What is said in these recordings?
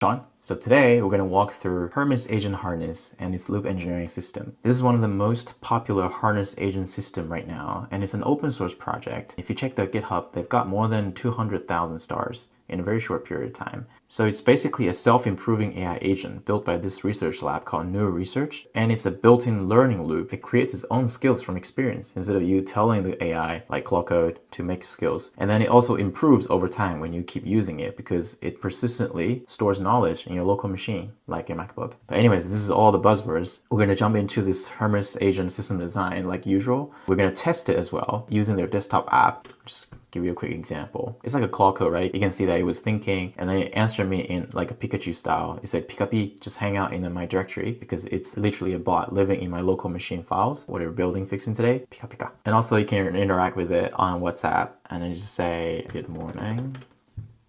Sean. So today we're going to walk through Hermes Agent Harness and its loop engineering system. This is one of the most popular harness agent system right now, and it's an open source project. If you check their GitHub, they've got more than 200,000 stars in a very short period of time. So it's basically a self-improving AI agent built by this research lab called Neuro Research, and it's a built-in learning loop. It creates its own skills from experience instead of you telling the AI, like Claude Code, to make skills. And then it also improves over time when you keep using it because it persistently stores knowledge in your local machine, like your MacBook. But anyways, this is all the buzzwords. We're going to jump into this Hermes agent system design like usual. We're going to test it as well using their desktop app. Just give you a quick example. It's like a Claude Code, right? You can see that it was thinking and then it answered me in like a Pikachu style. It said, Pikapi, just hang out in my directory because it's literally a bot living in my local machine files. What we're building, fixing today, Pika Pika. And also you can interact with it on WhatsApp and then just say, good morning.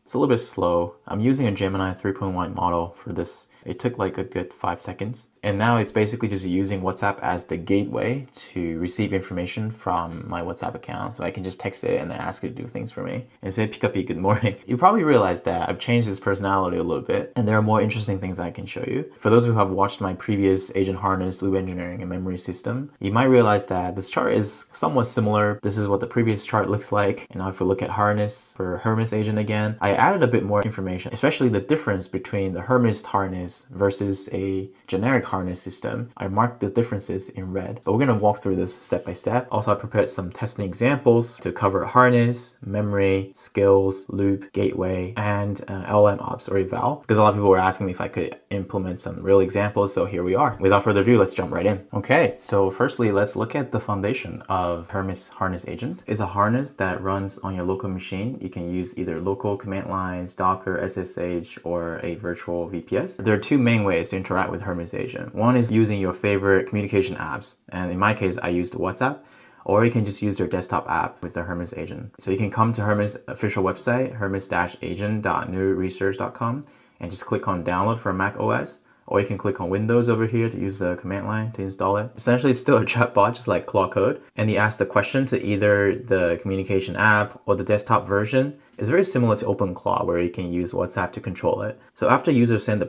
It's a little bit slow. I'm using a Gemini 3.1 model for this. It took like a good 5 seconds. And now it's basically just using WhatsApp as the gateway to receive information from my WhatsApp account. So I can just text it and then ask it to do things for me and say, Pikapi, good morning. You probably realized that I've changed its personality a little bit and there are more interesting things I can show you. For those who have watched my previous Agent Harness, Loop Engineering, and Memory System, you might realize that this chart is somewhat similar. This is what the previous chart looks like. And now if we look at Harness for Hermes Agent again, I added a bit more information, especially the difference between the Hermes harness versus a generic harness system. I marked the differences in red, but we're going to walk through this step by step. Also, I prepared some testing examples to cover harness, memory, skills, loop, gateway, and LLM ops or eval, because a lot of people were asking me if I could implement some real examples. So here we are. Without further ado, let's jump right in. Okay, so firstly, let's look at the foundation of Hermes harness agent. It's a harness that runs on your local machine. You can use either local command lines, Docker, SSH, or a virtual VPS. There are two main ways to interact with Hermes agent. One is using your favorite communication apps. And in my case, I used WhatsApp. Or you can just use their desktop app with the Hermes agent. So you can come to Hermes official website, hermes-agent.neuroresearch.com, and just click on download for Mac OS. Or you can click on Windows over here to use the command line to install it. Essentially, it's still a chatbot, just like Claude Code. And you ask the question to either the communication app or the desktop version. It's very similar to OpenClaw, where you can use WhatsApp to control it. So after users send the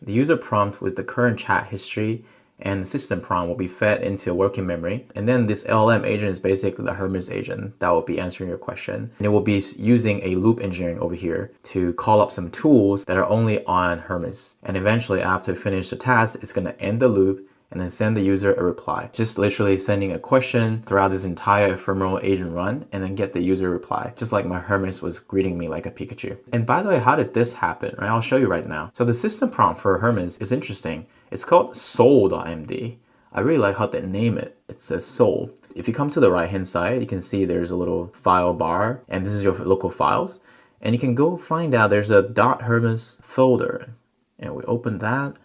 user prompt with the current chat history and the system prompt will be fed into working memory. And then this LLM agent is basically the Hermes agent that will be answering your question. And it will be using a loop engineering over here to call up some tools that are only on Hermes. And eventually after it finishes the task, it's going to end the loop and then send the user a reply. Just literally sending a question throughout this entire ephemeral agent run and then get the user reply. Just like my Hermes was greeting me like a Pikachu. And by the way, how did this happen? Right? I'll show you right now. So the system prompt for Hermes is interesting. It's called soul.md. I really like how they name it. It says soul. If you come to the right hand side, you can see there's a little file bar and this is your local files. And you can go find out there's a .hermes folder. And we open that.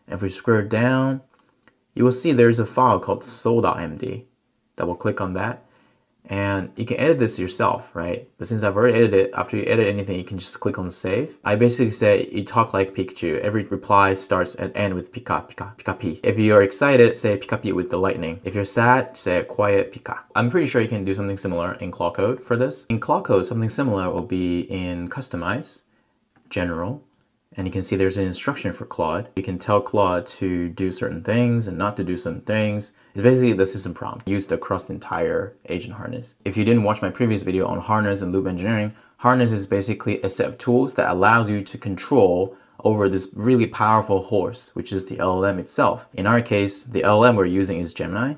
And if we scroll down, you will see there's a file called soul.md. Double click on that. And you can edit this yourself, right? But since I've already edited it, after you edit anything, you can just click on save. I basically say, you talk like Pikachu. Every reply starts and ends with Pika, Pika, Pika, Pi. If you're excited, say Pika Pi with the lightning. If you're sad, say quiet Pika. I'm pretty sure you can do something similar in Claude Code for this. In Claude Code, something similar will be in Customize, General, and you can see there's an instruction for Claude. You can tell Claude to do certain things and not to do certain things. It's basically the system prompt used across the entire agent harness. If you didn't watch my previous video on harness and loop engineering, harness is basically a set of tools that allows you to control over this really powerful horse, which is the LLM itself. In our case, the LLM we're using is Gemini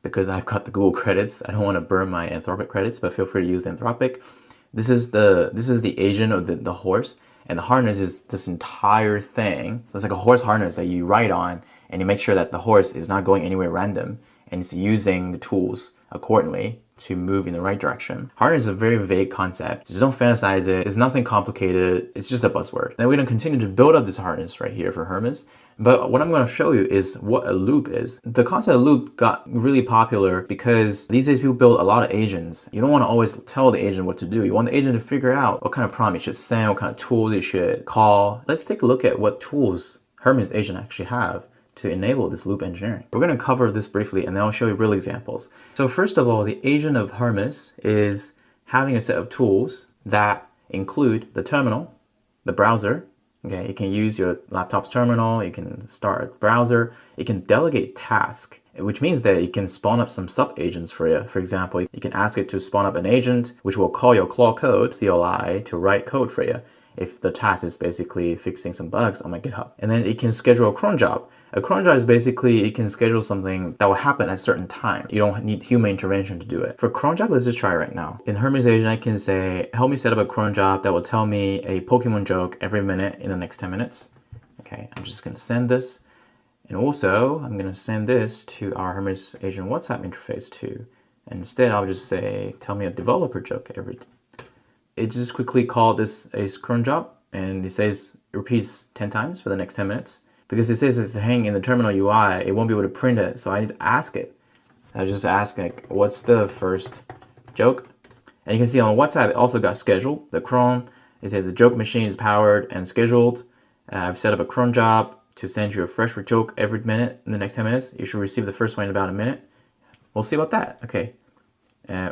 because I've got the Google credits. I don't want to burn my Anthropic credits, but feel free to use the Anthropic. This is the agent of the horse. And the harness is this entire thing. So it's like a horse harness that you ride on and you make sure that the horse is not going anywhere random and it's using the tools accordingly to move in the right direction. Harness is a very vague concept. Just don't fantasize it. It's nothing complicated. It's just a buzzword. And we're going to continue to build up this harness right here for Hermes. But what I'm going to show you is what a loop is. The concept of loop got really popular because these days people build a lot of agents. You don't want to always tell the agent what to do. You want the agent to figure out what kind of prompt you should send, what kind of tools you should call. Let's take a look at what tools Hermes agent actually have to enable this loop engineering. We're going to cover this briefly and then I'll show you real examples. So first of all, the agent of Hermes is having a set of tools that include the terminal, the browser, Okay, you can use your laptop's terminal, you can start a browser, you can delegate tasks, which means that you can spawn up some sub-agents for you. For example, you can ask it to spawn up an agent, which will call your Claude Code CLI to write code for you if the task is basically fixing some bugs on my GitHub. And then it can schedule a cron job. A cron job is basically, it can schedule something that will happen at a certain time. You don't need human intervention to do it. For cron job, let's just try it right now. In Hermes agent, I can say, help me set up a cron job that will tell me a Pokemon joke every minute in the next 10 minutes. Okay, I'm just gonna send this. And also, I'm gonna send this to our Hermes agent WhatsApp interface too. And instead, I'll just say, tell me a developer joke every. It just quickly called this a cron job, and it says it repeats 10 times for the next 10 minutes. Because it says it's hanging in the terminal UI, it won't be able to print it, so I need to ask it. I just ask, like, what's the first joke? And you can see on WhatsApp, it also got scheduled. The cron, it says the joke machine is powered and scheduled. I've set up a cron job to send you a fresh joke every minute in the next 10 minutes. You should receive the first one in about a minute. We'll see about that. Okay.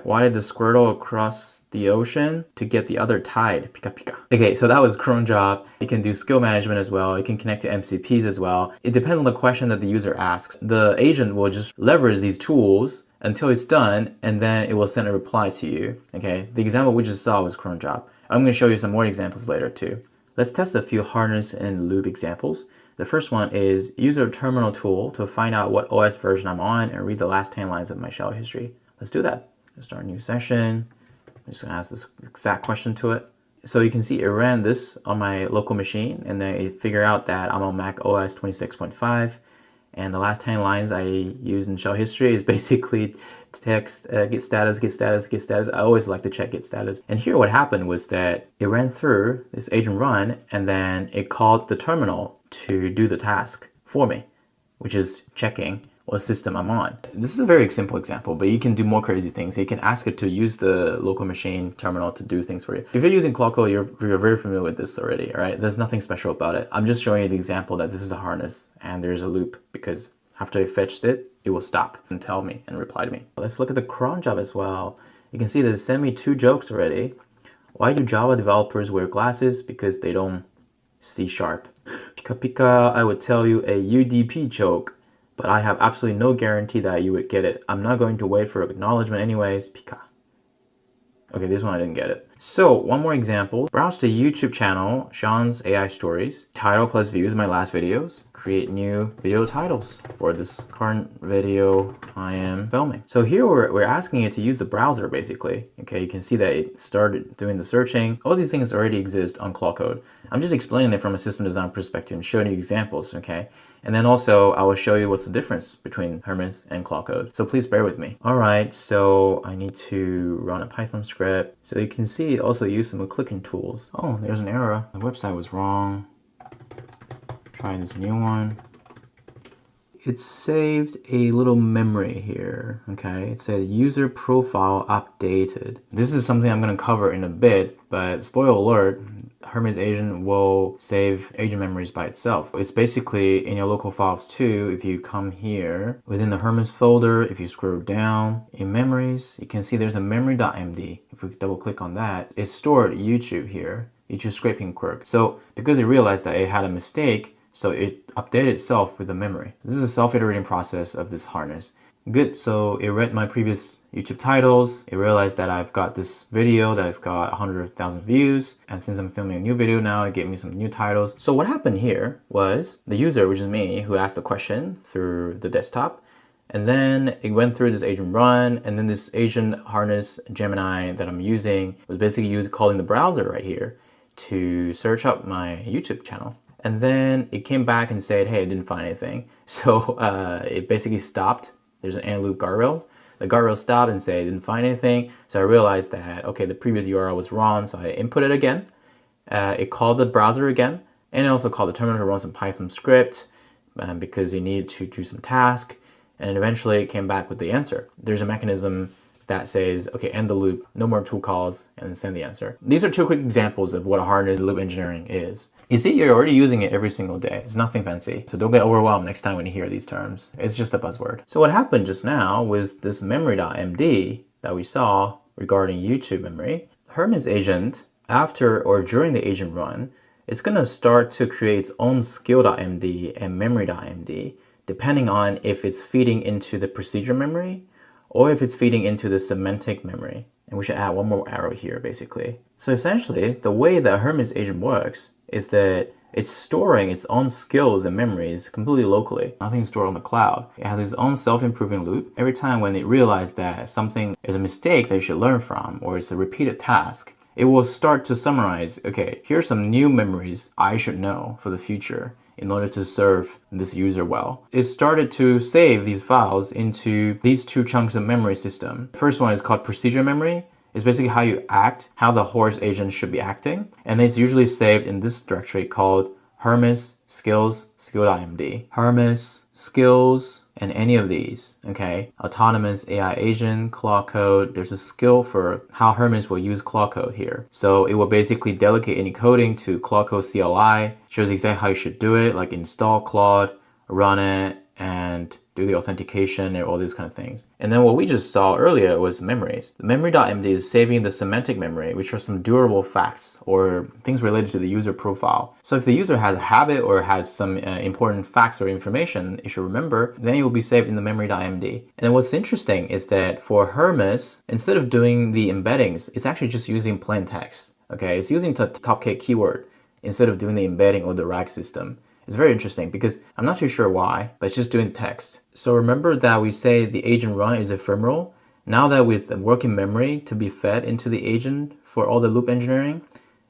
Why did the Squirtle cross the ocean? To get the other tide. Pika pika. Okay, so that was cron job. You can do skill management as well. You can connect to MCPs as well. It depends on the question that the user asks. The agent will just leverage these tools until it's done, and then it will send a reply to you. Okay, the example we just saw was cron job. I'm going to show you some more examples later too. Let's test a few harness and loop examples. The first one is use a terminal tool to find out what OS version I'm on and read the last 10 lines of my shell history. Let's do that. Start a new session. I'm just gonna ask this exact question to it. So you can see it ran this on my local machine, and then it figured out that I'm on Mac OS 26.5. And the last 10 lines I used in shell history is basically text, get status, get status, get status. I always like to check get status. And here what happened was that it ran through this agent run, and then it called the terminal to do the task for me, which is checking what system I'm on. This is a very simple example, but you can do more crazy things. You can ask it to use the local machine terminal to do things for you. If you're using Claude Code, you're very familiar with this already, all right? There's nothing special about it. I'm just showing you the example that this is a harness and there's a loop, because after I fetched it, it will stop and tell me and reply to me. Let's look at the cron job as well. You can see that it sent me 2 jokes already. Why do Java developers wear glasses? Because they don't see sharp. Pika pika, I would tell you a UDP joke, but I have absolutely no guarantee that you would get it. I'm not going to wait for acknowledgement anyways. Pika. Okay, this one I didn't get it. So one more example. Browse the YouTube channel, Sean's AI Stories. Title plus views, my last videos. Create new video titles for this current video I am filming. So here we're asking it to use the browser basically. Okay, you can see that it started doing the searching. All these things already exist on Claude Code. I'm just explaining it from a system design perspective and showing you examples, okay? And then also I will show you what's the difference between Hermes and Claude Code. So please bear with me. All right, so I need to run a Python script. So you can see it also used some clicking tools. Oh, there's an error. The website was wrong. Try this new one. It saved a little memory here, okay? It said user profile updated. This is something I'm gonna cover in a bit, but spoiler alert, Hermes agent will save agent memories by itself. It's basically in your local files too. If you come here within the Hermes folder, if you scroll down in memories, you can see there's a memory.md. If we double click on that, it's stored YouTube here, YouTube scraping quirk. So because it realized that it had a mistake, so it updated itself with the memory. This is a self-iterating process of this harness. Good, so it read my previous YouTube titles. It realized that I've got this video that's got 100,000 views. And since I'm filming a new video now, it gave me some new titles. So what happened here was the user, which is me, who asked the question through the desktop. And then it went through this agent run, and then this agent harness Gemini that I'm using was basically calling the browser right here to search up my YouTube channel. And then it came back and said, hey, I didn't find anything. So it basically stopped. There's an and loop guardrail. The guardrail stopped and said, I didn't find anything. So I realized that, okay, the previous URL was wrong. So I input it again. It called the browser again. And it also called the terminal to run some Python script because it needed to do some task. And eventually it came back with the answer. There's a mechanism that says, okay, end the loop, no more tool calls, and then send the answer. These are 2 quick examples of what a harness loop engineering is. You see, you're already using it every single day. It's nothing fancy. So don't get overwhelmed next time when you hear these terms. It's just a buzzword. So what happened just now was this memory.md that we saw regarding YouTube memory. Hermes agent, after or during the agent run, it's going to start to create its own skill.md and memory.md, depending on if it's feeding into the procedure memory or if it's feeding into the semantic memory. And we should add one more arrow here, basically. So essentially, the way that Hermes agent works is that it's storing its own skills and memories completely locally. Nothing's stored on the cloud. It has its own self-improving loop. Every time when it realizes that something is a mistake that you should learn from, or it's a repeated task, it will start to summarize, okay, here's some new memories I should know for the future in order to serve this user well. It started to save these files into these two chunks of memory system. The first one is called procedure memory. It's basically how you act, how the horse agent should be acting. And it's usually saved in this directory called Hermes skills skill.md. Hermes skills and any of these, okay? Autonomous AI agent, claw code. There's a skill for how Hermes will use claw code here. So it will basically delegate any coding to claw code CLI, shows exactly how you should do it, like install Claude, run it, and do the authentication and all these kind of things. And then what we just saw earlier was memories. The memory.md is saving the semantic memory, which are some durable facts or things related to the user profile. So if the user has a habit or has some important facts or information you should remember, then it will be saved in the memory.md. And then what's interesting is that for Hermes, instead of doing the embeddings, it's actually just using plain text. Okay, it's using the Topk keyword instead of doing the embedding or the RAG system. It's very interesting because I'm not too sure why, but it's just doing text. So remember that we say the agent run is ephemeral. Now that with working memory to be fed into the agent for all the loop engineering,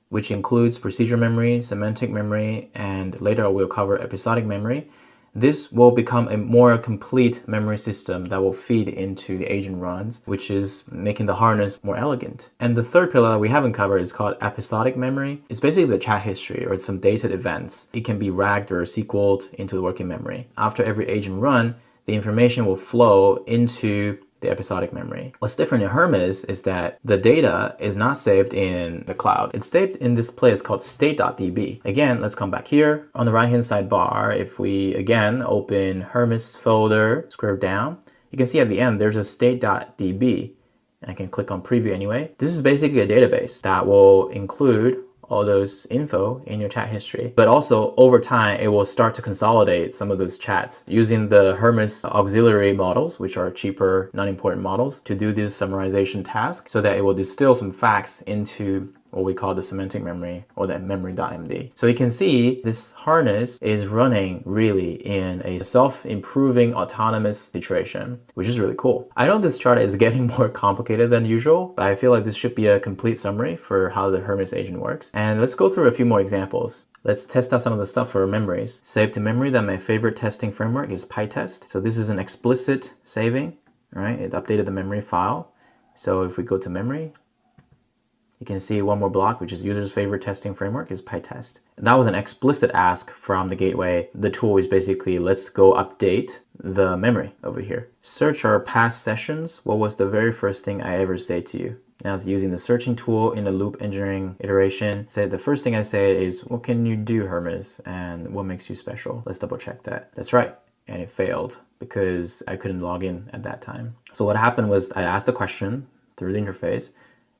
which includes procedure memory, semantic memory, and later we'll cover episodic memory, this will become a more complete memory system that will feed into the agent runs, which is making the harness more elegant. And the third pillar that we haven't covered is called episodic memory. It's basically the chat history or some dated events. It can be ragged or SQL'd into the working memory. After every agent run, the information will flow into the episodic memory. What's different in Hermes is that the data is not saved in the cloud. It's saved in this place called state.db. Again, let's come back here. On the right-hand side bar, if we again open Hermes folder, scroll down, you can see at the end there's a state.db. I can click on preview anyway. This is basically a database that will include all those info in your chat history. But also over time, it will start to consolidate some of those chats using the Hermes auxiliary models, which are cheaper, non-important models, to do this summarization task so that it will distill some facts into what we call the semantic memory or the memory.md. So you can see this harness is running really in a self-improving autonomous situation, which is really cool. I know this chart is getting more complicated than usual, but I feel like this should be a complete summary for how the Hermes agent works. And let's go through a few more examples. Let's test out some of the stuff for memories. Save to memory, that my favorite testing framework is PyTest. So this is an explicit saving, right? It updated the memory file. So if we go to memory, you can see one more block, which is user's favorite testing framework is PyTest. That was an explicit ask from the gateway. The tool is basically, let's go update the memory over here. Search our past sessions. What was the very first thing I ever say to you? Now it's using the searching tool in the loop engineering iteration. So the first thing I say is, what can you do, Hermes? And what makes you special? Let's double check that. That's right. And it failed because I couldn't log in at that time. So what happened was I asked the question through the interface.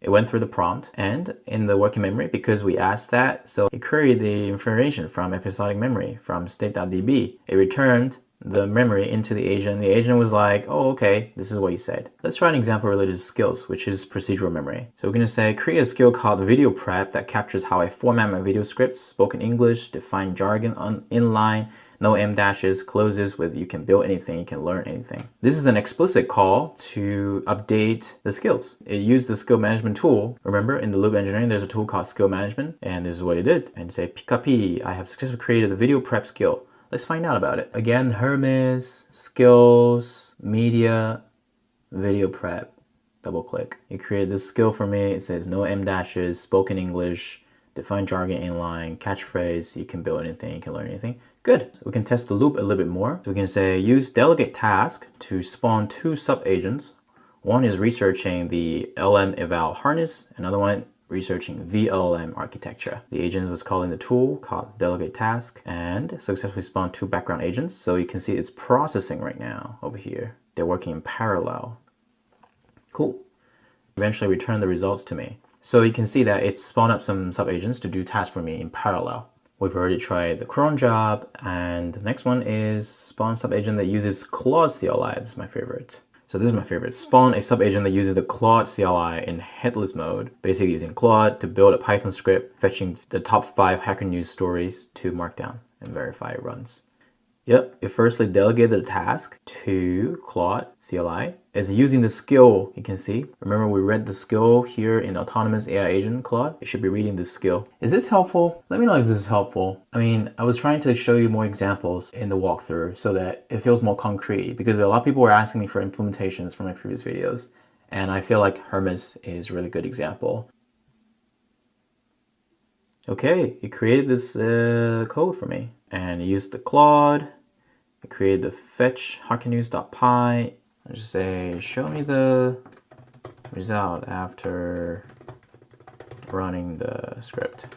It went through the prompt, and in the working memory, because we asked that, so it queried the information from episodic memory from state.db. It returned the memory into the agent. The agent was like, oh, okay, this is what you said. Let's try an example related to skills, which is procedural memory. So we're going to say, create a skill called video prep that captures how I format my video scripts, spoken English, define jargon inline, no M dashes, closes with you can build anything, you can learn anything. This is an explicit call to update the skills. It used the skill management tool. Remember, in the loop engineering, there's a tool called skill management, and this is what it did. And say, Pikapi, I have successfully created a video prep skill. Let's find out about it. Again, Hermes, skills, media, video prep. Double click. It created this skill for me. It says no M dashes, spoken English, define jargon inline, catchphrase, you can build anything, you can learn anything. Good. So we can test the loop a little bit more. So we can say use delegate task to spawn two sub-agents. One is researching the LM eval harness, another one researching VLM architecture. The agent was calling the tool called delegate task and successfully spawned two background agents. So you can see it's processing right now over here. They're working in parallel. Cool. Eventually return the results to me. So you can see that it spawned up some sub-agents to do tasks for me in parallel. We've already tried the cron job, and the next one is spawn sub-agent that uses Claude CLI. This is my favorite. So this is my favorite. Spawn a sub-agent that uses the Claude CLI in headless mode, basically using Claude to build a Python script, fetching the top 5 Hacker News stories to Markdown and verify it runs. Yep, it firstly delegated the task to Claude CLI. It's using the skill, you can see. Remember we read the skill here in Autonomous AI Agent Claude? It should be reading this skill. Is this helpful? Let me know if this is helpful. I mean, I was trying to show you more examples in the walkthrough so that it feels more concrete, because a lot of people were asking me for implementations from my previous videos, and I feel like Hermes is a really good example. Okay, it created this code for me, and it used the Claude. I created the fetch hackernews.py. I just say, show me the result after running the script.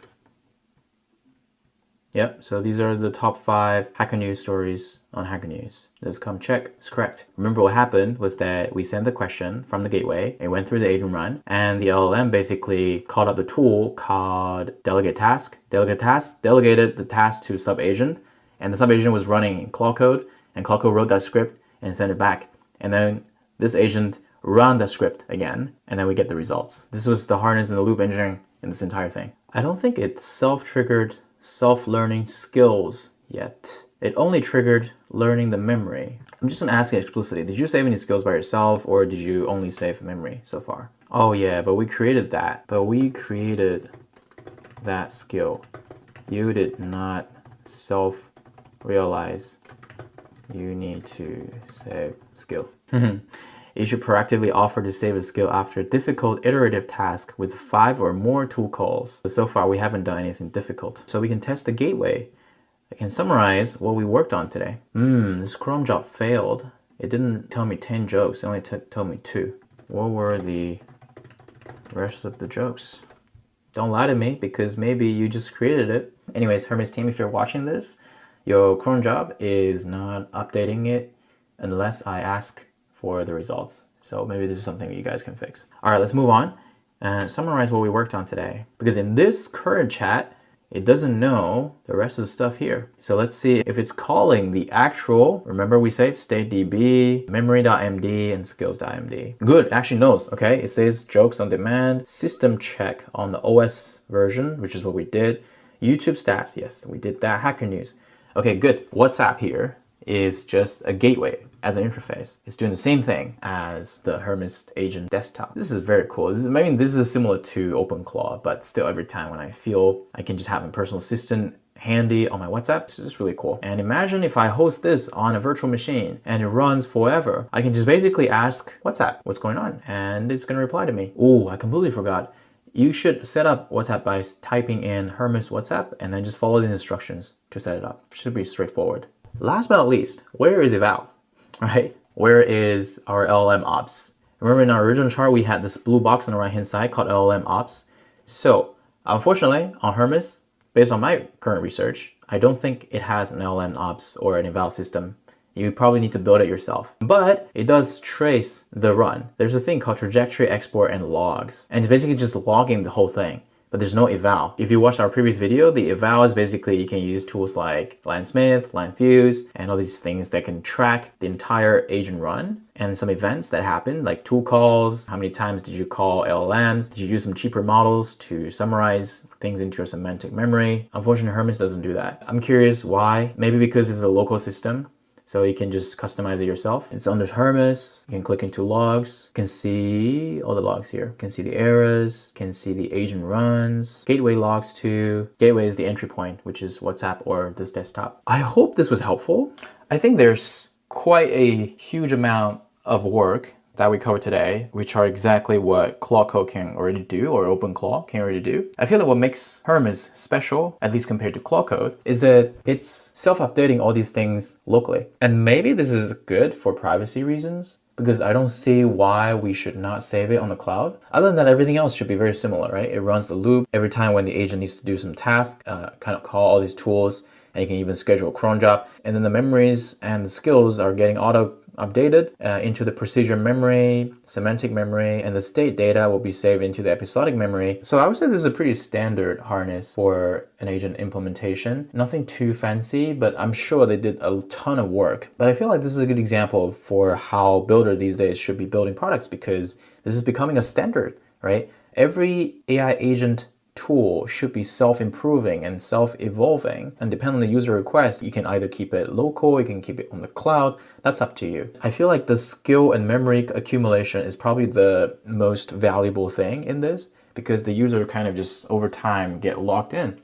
Yep, so these are the top 5 Hacker News stories on Hacker News. Let's come check, it's correct. Remember what happened was that we sent the question from the gateway, it went through the agent run, and the LLM basically called up the tool called delegate task. Delegate task delegated the task to sub-agent, and the sub-agent was running in Claude Code, and Claude Code wrote that script and sent it back. And then this agent ran the script again, and then we get the results. This was the harness and the loop engineering in this entire thing. I don't think it self-triggered self-learning skills yet. It only triggered learning the memory. I'm just gonna ask it explicitly. Did you save any skills by yourself, or did you only save memory so far? Oh yeah, but we created that. But we created that skill. You did not self-realize you need to save skill. You should proactively offer to save a skill after a difficult iterative task with 5 or more tool calls. So far, we haven't done anything difficult. So we can test the gateway. I can summarize what we worked on today. This Chrome job failed. It didn't tell me 10 jokes. It only told me 2. What were the rest of the jokes? Don't lie to me, because maybe you just created it. Anyways, Hermes team, if you're watching this, your cron job is not updating it unless I ask for the results. So maybe this is something that you guys can fix. All right, let's move on and summarize what we worked on today. Because in this current chat, it doesn't know the rest of the stuff here. So let's see if it's calling the actual, remember we say statedb, memory.md, and skills.md. Good, it actually knows, okay? It says jokes on demand, system check on the OS version, which is what we did. YouTube stats, yes, we did that. Hacker News. Okay, good. WhatsApp here is just a gateway as an interface. It's doing the same thing as the Hermes agent desktop. This is very cool. This is similar to OpenClaw, but still every time when I feel I can just have a personal assistant handy on my WhatsApp, this is really cool. And imagine if I host this on a virtual machine and it runs forever. I can just basically ask WhatsApp what's going on, and it's gonna reply to me. Oh, I completely forgot. You should set up WhatsApp by typing in Hermes WhatsApp and then just follow the instructions to set it up. It should be straightforward. Last but not least, where is eval? Right? Where is our LLM ops? Remember in our original chart, we had this blue box on the right-hand side called LLM ops. So unfortunately on Hermes, based on my current research, I don't think it has an LLM ops or an eval system. You probably need to build it yourself. But it does trace the run. There's a thing called trajectory export and logs. And it's basically just logging the whole thing. But there's no eval. If you watched our previous video, the eval is basically you can use tools like LineSmith, LineFuse, and all these things that can track the entire agent run and some events that happen, like tool calls. How many times did you call LLMs? Did you use some cheaper models to summarize things into your semantic memory? Unfortunately, Hermes doesn't do that. I'm curious why. Maybe because it's a local system, so you can just customize it yourself. It's under Hermes. You can click into logs. You can see all the logs here. You can see the errors. You can see the agent runs. Gateway logs too. Gateway is the entry point, which is WhatsApp or this desktop. I hope this was helpful. I think there's quite a huge amount of work that we covered today, which are exactly what Claude Code can already do, or OpenClaw can already do. I feel that what makes Hermes special, at least compared to Claude Code, is that it's self-updating all these things locally. And maybe this is good for privacy reasons, because I don't see why we should not save it on the cloud. Other than that, everything else should be very similar, right? It runs the loop every time when the agent needs to do some task, kind of call all these tools, and you can even schedule a cron job. And then the memories and the skills are getting auto updated into the procedure memory, semantic memory, and the state data will be saved into the episodic memory. So I would say this is a pretty standard harness for an agent implementation. Nothing too fancy, but I'm sure they did a ton of work. But I feel like this is a good example for how builders these days should be building products, because this is becoming a standard, right? Every AI agent tool should be self-improving and self-evolving, and depending on the user request, you can either keep it local, you can keep it on the cloud. That's up to you. I feel like the skill and memory accumulation is probably the most valuable thing in this, because the user kind of just over time get locked in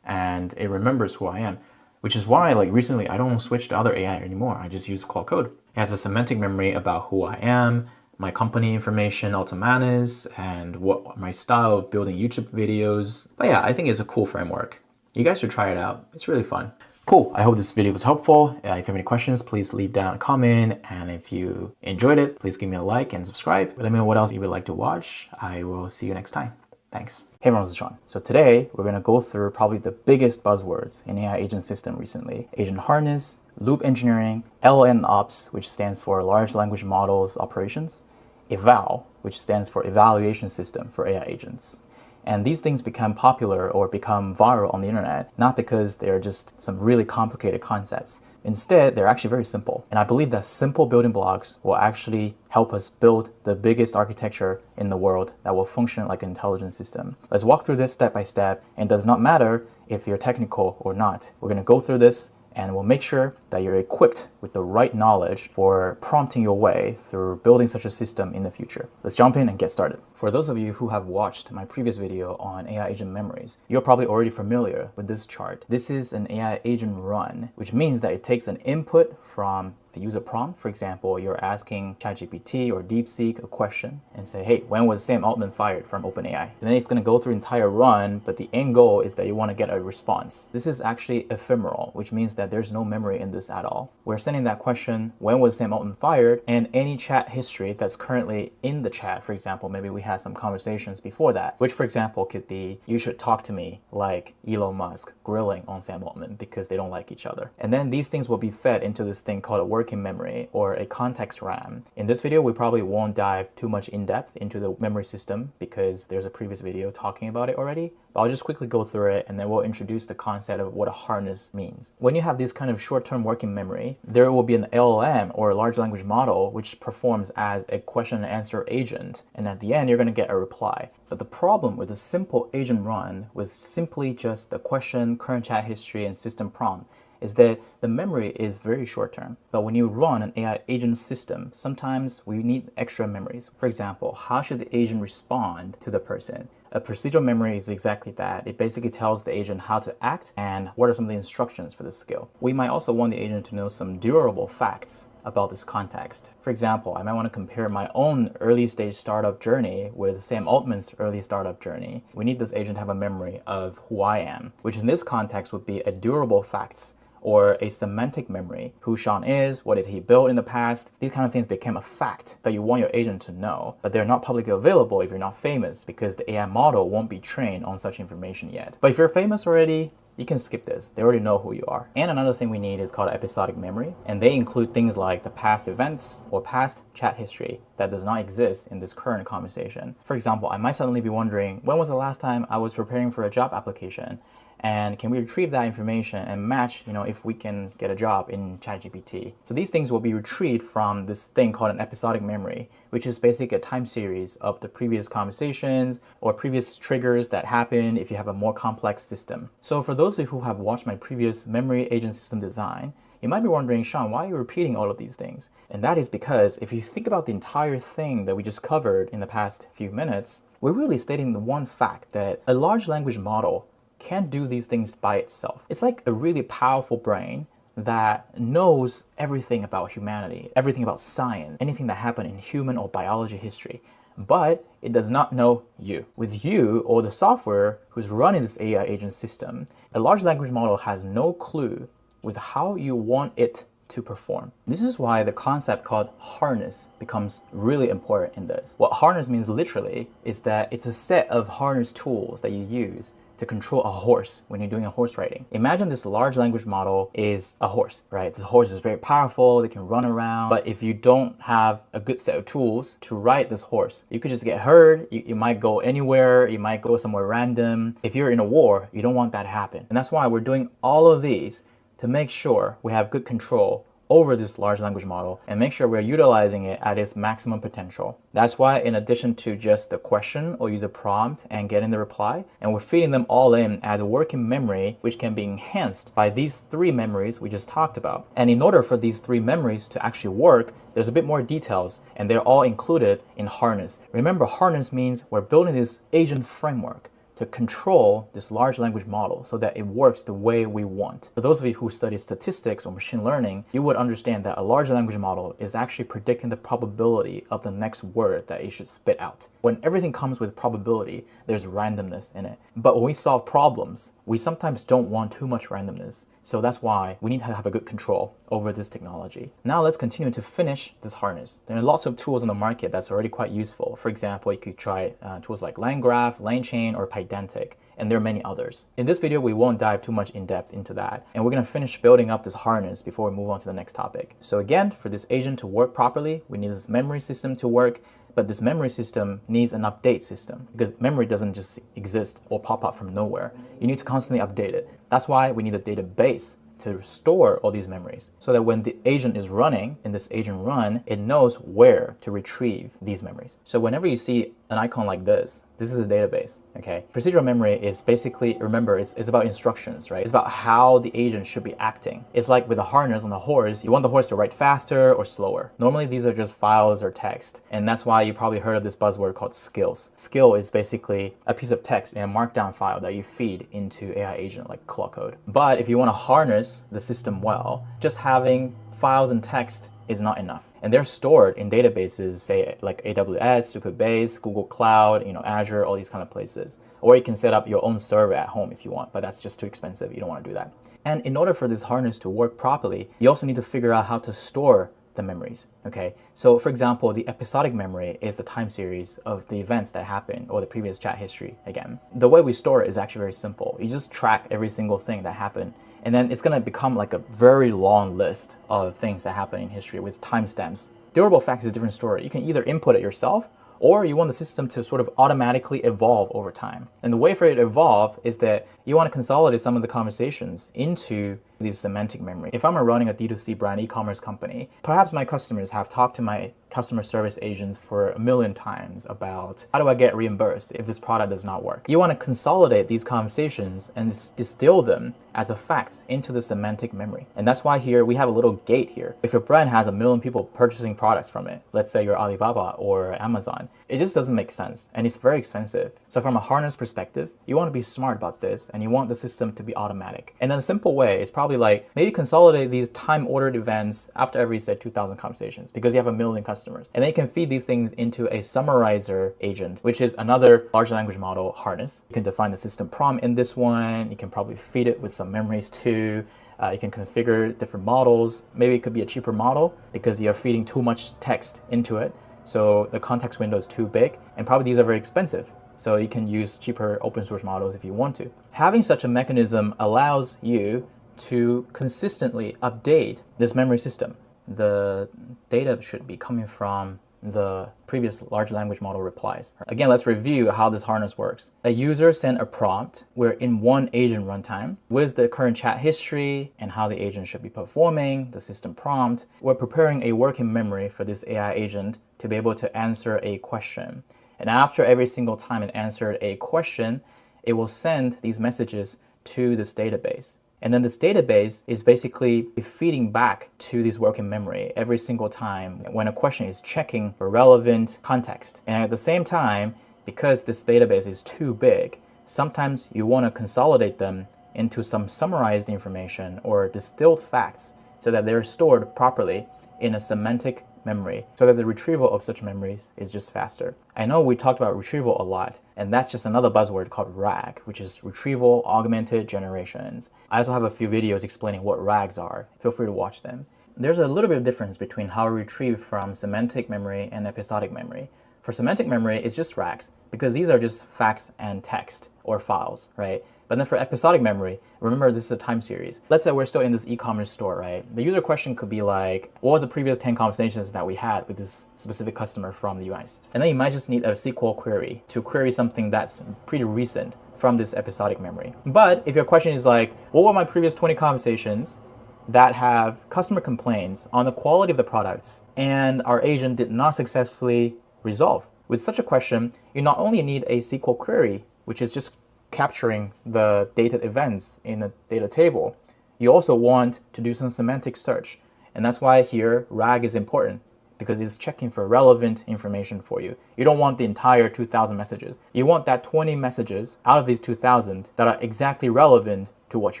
and it remembers who I am, which is why like recently I don't switch to other AI anymore. I just use Claude Code. It has a semantic memory about who I am, my company information, Ultimanis, and what my style of building YouTube videos. But yeah, I think it's a cool framework. You guys should try it out. It's really fun. Cool. I hope this video was helpful. If you have any questions, please leave down a comment. And if you enjoyed it, please give me a like and subscribe. Let me know what else you would like to watch. I will see you next time. Thanks. Hey everyone, this is Sean. So today we're going to go through probably the biggest buzzwords in AI agent system recently: agent harness, loop engineering, LLM ops, which stands for large language models operations, eval, which stands for evaluation system for AI agents. And these things become popular or become viral on the internet, not because they're just some really complicated concepts. Instead, they're actually very simple. And I believe that simple building blocks will actually help us build the biggest architecture in the world that will function like an intelligent system. Let's walk through this step by step, and it does not matter if you're technical or not. We're going to go through this and we'll make sure that you're equipped with the right knowledge for prompting your way through building such a system in the future. Let's jump in and get started. For those of you who have watched my previous video on AI agent memories, you're probably already familiar with this chart. This is an AI agent run, which means that it takes an input from a user prompt. For example, you're asking ChatGPT or DeepSeek a question and say, hey, when was Sam Altman fired from OpenAI? And then it's going to go through the entire run, but the end goal is that you want to get a response. This is actually ephemeral, which means that there's no memory in this at all. We're sending that question, when was Sam Altman fired? And any chat history that's currently in the chat. For example, maybe we had some conversations before that, which for example could be, you should talk to me, like Elon Musk grilling on Sam Altman because they don't like each other. And then these things will be fed into this thing called a working memory or a context RAM. In this video, we probably won't dive too much in depth into the memory system because there's a previous video talking about it already. But I'll just quickly go through it and then we'll introduce the concept of what a harness means. When you have this kind of short-term working memory, there will be an LLM or a large language model which performs as a question and answer agent. And at the end, you're going to get a reply. But the problem with a simple agent run was simply just the question, current chat history, and system prompt is that the memory is very short term. But when you run an AI agent system, sometimes we need extra memories. For example, how should the agent respond to the person? A procedural memory is exactly that. It basically tells the agent how to act and what are some of the instructions for the skill. We might also want the agent to know some durable facts about this context. For example, I might want to compare my own early stage startup journey with Sam Altman's early startup journey. We need this agent to have a memory of who I am, which in this context would be a durable facts or a semantic memory. Who Sean is, what did he build in the past. These kind of things became a fact that you want your agent to know, but they're not publicly available if you're not famous because the AI model won't be trained on such information yet. But if you're famous already, you can skip this. They already know who you are. And another thing we need is called episodic memory. And they include things like the past events or past chat history that does not exist in this current conversation. For example, I might suddenly be wondering, when was the last time I was preparing for a job application? And can we retrieve that information and match, if we can get a job in ChatGPT? So these things will be retrieved from this thing called an episodic memory, which is basically a time series of the previous conversations or previous triggers that happen if you have a more complex system. So for those of you who have watched my previous memory agent system design, you might be wondering, Sean, why are you repeating all of these things? And that is because if you think about the entire thing that we just covered in the past few minutes, we're really stating the one fact that a large language model can't do these things by itself. It's like a really powerful brain that knows everything about humanity, everything about science, anything that happened in human or biology history, but it does not know you. With you or the software who's running this AI agent system, a large language model has no clue with how you want it to perform. This is why the concept called harness becomes really important in this. What harness means literally is that it's a set of harness tools that you use to control a horse when you're doing a horse riding. Imagine this large language model is a horse, right? This horse is very powerful, they can run around, but if you don't have a good set of tools to ride this horse, you could just get hurt, you might go anywhere, you might go somewhere random. If you're in a war, you don't want that to happen. And that's why we're doing all of these to make sure we have good control over this large language model and make sure we're utilizing it at its maximum potential. That's why in addition to just the question or use a prompt and getting the reply, and we're feeding them all in as a working memory, which can be enhanced by these three memories we just talked about. And in order for these three memories to actually work, there's a bit more details, and they're all included in harness. Remember, harness means we're building this agent framework to control this large language model so that it works the way we want. For those of you who study statistics or machine learning, you would understand that a large language model is actually predicting the probability of the next word that it should spit out. When everything comes with probability, there's randomness in it. But when we solve problems, we sometimes don't want too much randomness. So that's why we need to have a good control over this technology. Now let's continue to finish this harness. There are lots of tools on the market that's already quite useful. For example, you could try tools like LangGraph, LangChain, or Pydantic, and there are many others. In this video, we won't dive too much in depth into that, and we're gonna finish building up this harness before we move on to the next topic. So again, for this agent to work properly, we need this memory system to work, but this memory system needs an update system because memory doesn't just exist or pop up from nowhere. You need to constantly update it. That's why we need a database to store all these memories so that when the agent is running in this agent run, it knows where to retrieve these memories. So whenever you see an icon like this is a database, okay? Procedural memory is basically, remember, it's about instructions, right? It's about how the agent should be acting. It's like with a harness on the horse, you want the horse to ride faster or slower. Normally, these are just files or text, and that's why you probably heard of this buzzword called skills. Skill is basically a piece of text in a markdown file that you feed into AI agent like Claude Code. But if you want to harness the system well, just having files and text is not enough. And they're stored in databases, say like AWS, Supabase, Google Cloud, Azure, all these kind of places. Or you can set up your own server at home if you want, but that's just too expensive. You don't want to do that. And in order for this harness to work properly, you also need to figure out how to store the memories, okay? So for example, the episodic memory is the time series of the events that happened or the previous chat history again. The way we store it is actually very simple. You just track every single thing that happened, and then it's gonna become like a very long list of things that happen in history with timestamps. Durable facts is a different story. You can either input it yourself or you want the system to sort of automatically evolve over time. And the way for it to evolve is that you want to consolidate some of the conversations into these semantic memory. If I'm running a D2C brand e-commerce company, perhaps my customers have talked to my customer service agents for a million times about how do I get reimbursed if this product does not work. You want to consolidate these conversations and distill them as a fact into the semantic memory. And that's why here we have a little gate here. If your brand has 1 million people purchasing products from it, let's say you're Alibaba or Amazon, it just doesn't make sense and it's very expensive. So from a harness perspective, you want to be smart about this and you want the system to be automatic. And then a simple way is probably like maybe consolidate these time-ordered events after every, say, 2,000 conversations because you have 1 million customers. And then you can feed these things into a summarizer agent, which is another large language model harness. You can define the system prompt in this one. You can probably feed it with some memories too. You can configure different models. Maybe it could be a cheaper model because you're feeding too much text into it. So the context window is too big, and probably these are very expensive. So you can use cheaper open source models if you want to. Having such a mechanism allows you to consistently update this memory system. The data should be coming from the previous large language model replies. Again, let's review how this harness works. A user sent a prompt. We're in one agent runtime with the current chat history and how the agent should be performing, the system prompt. We're preparing a working memory for this AI agent to be able to answer a question. And after every single time it answered a question, it will send these messages to this database. And then this database is basically feeding back to this working memory every single time when a question is checking for relevant context. And at the same time, because this database is too big, sometimes you want to consolidate them into some summarized information or distilled facts so that they're stored properly in a semantic memory so that the retrieval of such memories is just faster. I know we talked about retrieval a lot, and that's just another buzzword called RAG, which is retrieval augmented generations. I also have a few videos explaining what RAGs are. Feel free to watch them. There's a little bit of difference between how we retrieve from semantic memory and episodic memory. For semantic memory, it's just rags because these are just facts and text or files, right? But then for episodic memory, remember this is a time series. Let's say we're still in this e-commerce store, right? The user question could be like, what were the previous 10 conversations that we had with this specific customer from the US? And then you might just need a SQL query to query something that's pretty recent from this episodic memory. But if your question is like, what were my previous 20 conversations that have customer complaints on the quality of the products and our agent did not successfully resolve? With such a question, you not only need a SQL query, which is just capturing the data events in a data table, you also want to do some semantic search. And that's why here RAG is important, because it's checking for relevant information for you. You don't want the entire 2,000 messages. You want that 20 messages out of these 2,000 that are exactly relevant to what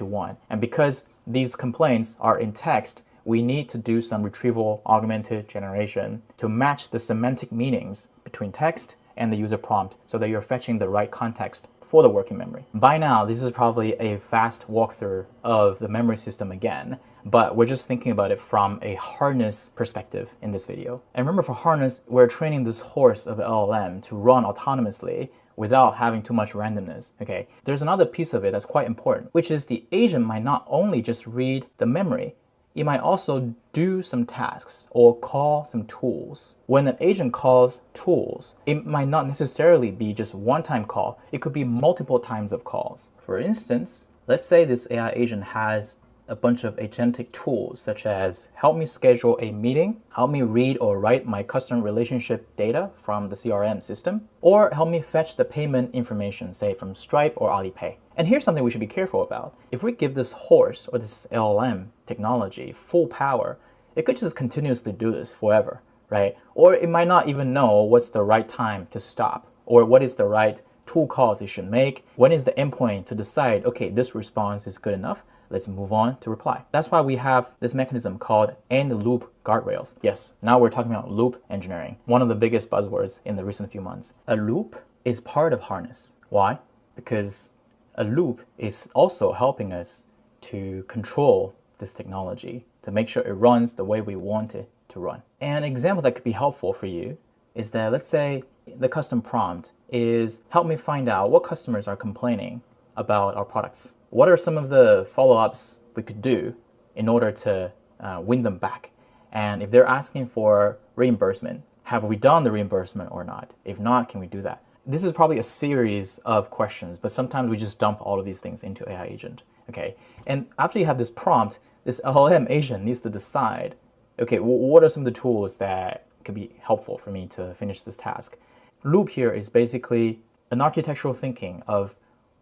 you want. And because these complaints are in text, we need to do some retrieval augmented generation to match the semantic meanings between text and the user prompt so that you're fetching the right context for the working memory. By now, this is probably a fast walkthrough of the memory system again, but we're just thinking about it from a harness perspective in this video. And remember, for harness, we're training this horse of LLM to run autonomously without having too much randomness, okay? There's another piece of it that's quite important, which is the agent might not only just read the memory, it might also do some tasks or call some tools. When an agent calls tools, it might not necessarily be just one-time call. It could be multiple times of calls. For instance, let's say this AI agent has a bunch of agentic tools such as help me schedule a meeting, help me read or write my customer relationship data from the CRM system, or help me fetch the payment information, say from Stripe or Alipay. And here's something we should be careful about. If we give this horse or this LLM technology full power, it could just continuously do this forever, right? Or it might not even know what's the right time to stop, or what is the right tool calls it should make, when is the endpoint to decide, okay, this response is good enough, let's move on to reply. That's why we have this mechanism called end loop guardrails. Yes, now we're talking about loop engineering, one of the biggest buzzwords in the recent few months. A loop is part of harness. Why? Because a loop is also helping us to control this technology, to make sure it runs the way we want it to run. An example that could be helpful for you is that, let's say the custom prompt is help me find out what customers are complaining about our products. What are some of the follow-ups we could do in order to win them back? And if they're asking for reimbursement, have we done the reimbursement or not? If not, can we do that? This is probably a series of questions, but sometimes we just dump all of these things into AI agent, okay? And after you have this prompt, this LLM agent needs to decide, okay, what are some of the tools that could be helpful for me to finish this task? Loop here is basically an architectural thinking of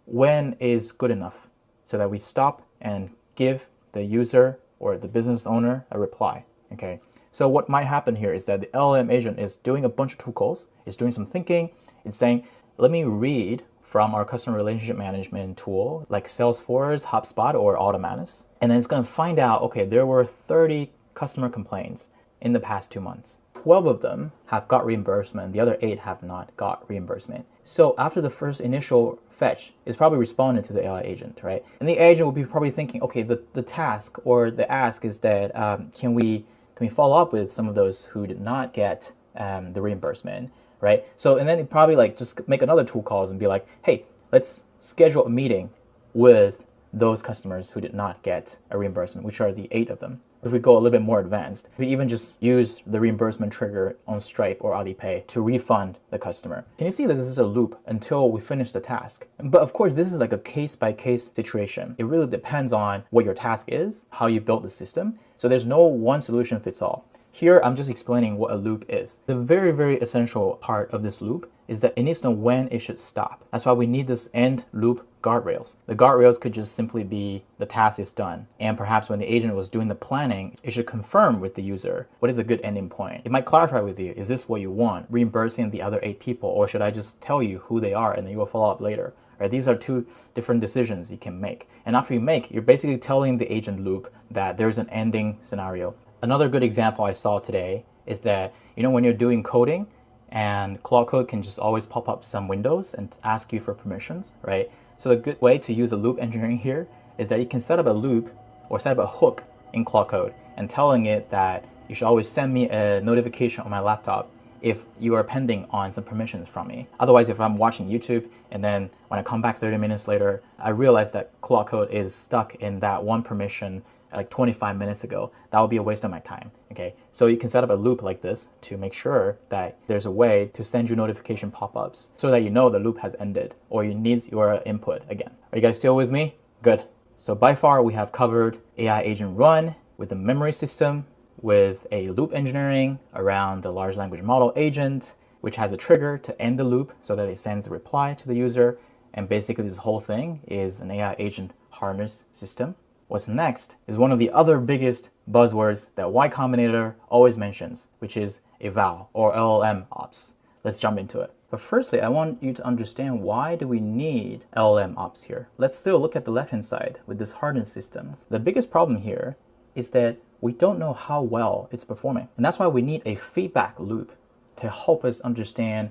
when is good enough so that we stop and give the user or the business owner a reply, okay? So what might happen here is that the LLM agent is doing a bunch of tool calls, it's doing some thinking, it's saying, let me read from our customer relationship management tool like Salesforce, HubSpot, or Automatus. And then it's going to find out, okay, there were 30 customer complaints in the past 2 months. 12 of them have got reimbursement, the other 8 have not got reimbursement. So after the first initial fetch, it's probably responded to the AI agent, right? And the agent will be probably thinking, okay, the task or the ask is that can we follow up with some of those who did not get the reimbursement, right? So, and then it probably like just make another tool calls and be like, hey, let's schedule a meeting with those customers who did not get a reimbursement, which are the 8 of them. If we go a little bit more advanced, we even just use the reimbursement trigger on Stripe or Alipay to refund the customer. Can you see that this is a loop until we finish the task? But of course, this is like a case-by-case situation. It really depends on what your task is, how you built the system. So there's no one solution fits all. Here, I'm just explaining what a loop is. The very, very essential part of this loop is that it needs to know when it should stop. That's why we need this end loop guardrails. The guardrails could just simply be the task is done. And perhaps when the agent was doing the planning, it should confirm with the user what is a good ending point. It might clarify with you, is this what you want? Reimbursing the other 8 people, or should I just tell you who they are and then you will follow up later? Right? These are 2 different decisions you can make. And after you make, you're basically telling the agent loop that there's an ending scenario. Another good example I saw today is that, you know, when you're doing coding and Claude Code can just always pop up some windows and ask you for permissions, right? So a good way to use a loop engineering here is that you can set up a loop or set up a hook in Claude Code and telling it that you should always send me a notification on my laptop if you are pending on some permissions from me. Otherwise, if I'm watching YouTube and then when I come back 30 minutes later, I realize that Claude Code is stuck in that one permission like 25 minutes ago, that would be a waste of my time, okay? So you can set up a loop like this to make sure that there's a way to send you notification pop-ups so that you know the loop has ended or it needs your input again. Are you guys still with me? Good. So by far we have covered AI agent run with a memory system, with a loop engineering around the large language model agent, which has a trigger to end the loop so that it sends a reply to the user. And basically this whole thing is an AI agent harness system. What's next is one of the other biggest buzzwords that Y Combinator always mentions, which is eval or LLM ops. Let's jump into it. But firstly, I want you to understand, why do we need LLM ops here? Let's still look at the left-hand side with this harness system. The biggest problem here is that we don't know how well it's performing. And that's why we need a feedback loop to help us understand,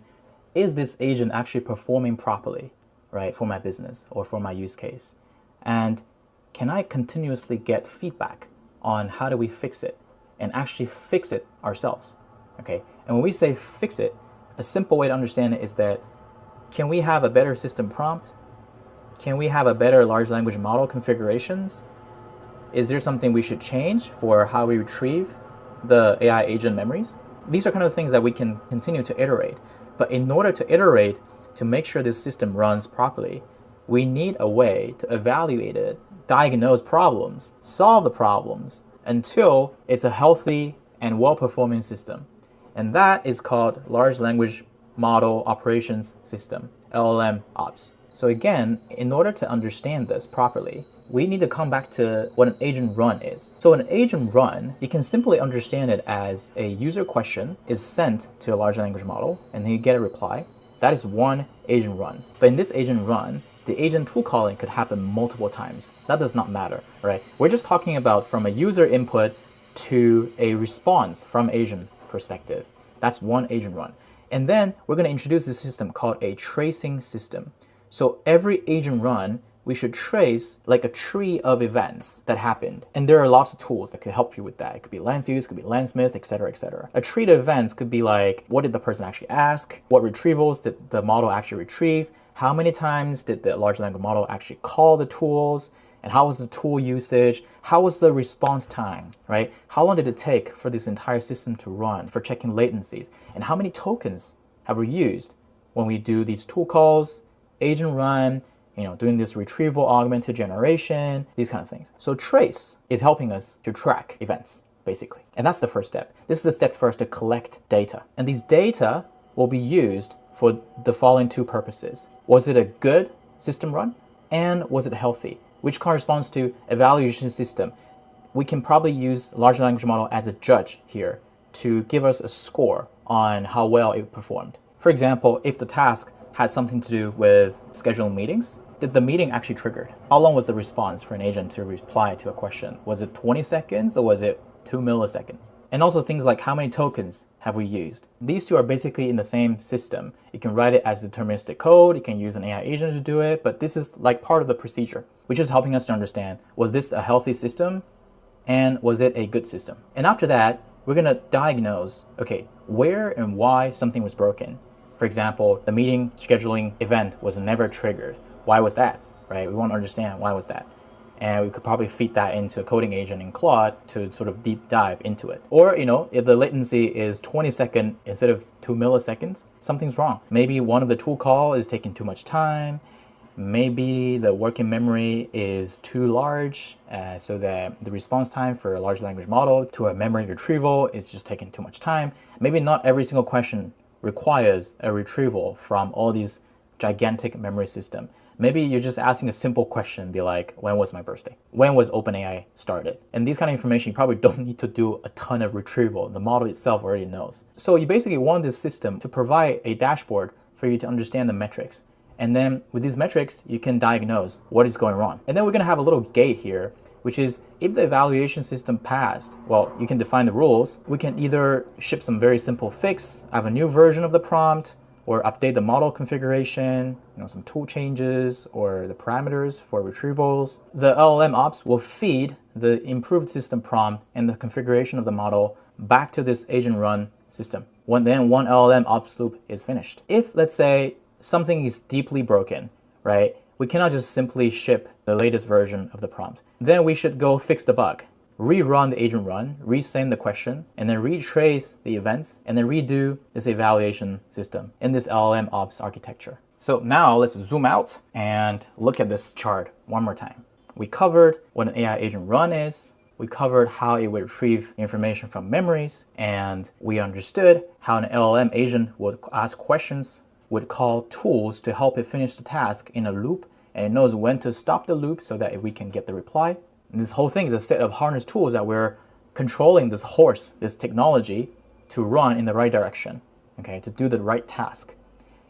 is this agent actually performing properly, right, for my business or for my use case? And can I continuously get feedback on how do we fix it and actually fix it ourselves, okay? And when we say fix it, a simple way to understand it is that, can we have a better system prompt? Can we have a better large language model configurations? Is there something we should change for how we retrieve the AI agent memories? These are kind of things that we can continue to iterate. But in order to iterate, to make sure this system runs properly, we need a way to evaluate it, diagnose problems, solve the problems until it's a healthy and well-performing system. And that is called Large Language Model Operations System, LLM ops. So again, in order to understand this properly, we need to come back to what an agent run is. So an agent run, you can simply understand it as a user question is sent to a large language model and then you get a reply. That is one agent run. But in this agent run, the agent tool calling could happen multiple times. That does not matter, right? We're just talking about from a user input to a response from agent perspective. That's one agent run. And then we're going to introduce this system called a tracing system. So every agent run, we should trace like a tree of events that happened. And there are lots of tools that could help you with that. It could be Landfuse, it could be Landsmith, etc., etc. A tree of events could be like, what did the person actually ask? What retrievals did the model actually retrieve? How many times did the large language model actually call the tools? And how was the tool usage? How was the response time, right? How long did it take for this entire system to run, for checking latencies? And how many tokens have we used when we do these tool calls, agent run, doing this retrieval augmented generation, these kind of things. So trace is helping us to track events, basically. And that's the first step. This is the step for us to collect data. And these data will be used for the following two purposes. Was it a good system run? And was it healthy? Which corresponds to evaluation system. We can probably use large language model as a judge here to give us a score on how well it performed. For example, if the task had something to do with scheduling meetings, did the meeting actually trigger? How long was the response for an agent to reply to a question? Was it 20 seconds or was it 2 milliseconds? And also things like how many tokens have we used? These two are basically in the same system. You can write it as deterministic code, you can use an AI agent to do it, but this is like part of the procedure, which is helping us to understand, was this a healthy system and was it a good system? And after that, we're gonna diagnose, okay, where and why something was broken. For example, the meeting scheduling event was never triggered. Why was that, right? We want to understand why was that. And we could probably feed that into a coding agent in Claude to sort of deep dive into it. Or, if the latency is 20 seconds instead of 2 milliseconds, something's wrong. Maybe one of the tool call is taking too much time. Maybe the working memory is too large, so that the response time for a large language model to a memory retrieval is just taking too much time. Maybe not every single question requires a retrieval from all these gigantic memory system. Maybe you're just asking a simple question, be like, when was my birthday? When was OpenAI started? And these kind of information, you probably don't need to do a ton of retrieval. The model itself already knows. So you basically want this system to provide a dashboard for you to understand the metrics. And then with these metrics, you can diagnose what is going wrong. And then we're gonna have a little gate here, which is if the evaluation system passed, well, you can define the rules. We can either ship some very simple fix, have a new version of the prompt, or update the model configuration, some tool changes or the parameters for retrievals. The LLM ops will feed the improved system prompt and the configuration of the model back to this agent run system. then one LLM ops loop is finished. If, let's say, something is deeply broken, right? We cannot just simply ship the latest version of the prompt. Then we should go fix the bug, rerun the agent run, resend the question, and then retrace the events, and then redo this evaluation system in this LLM ops architecture. So now let's zoom out and look at this chart one more time. We covered what an AI agent run is. We covered how it would retrieve information from memories, and we understood how an LLM agent would ask questions, would call tools to help it finish the task in a loop, and it knows when to stop the loop so that we can get the reply. And this whole thing is a set of harness tools that we're controlling this horse, this technology, to run in the right direction, okay, to do the right task.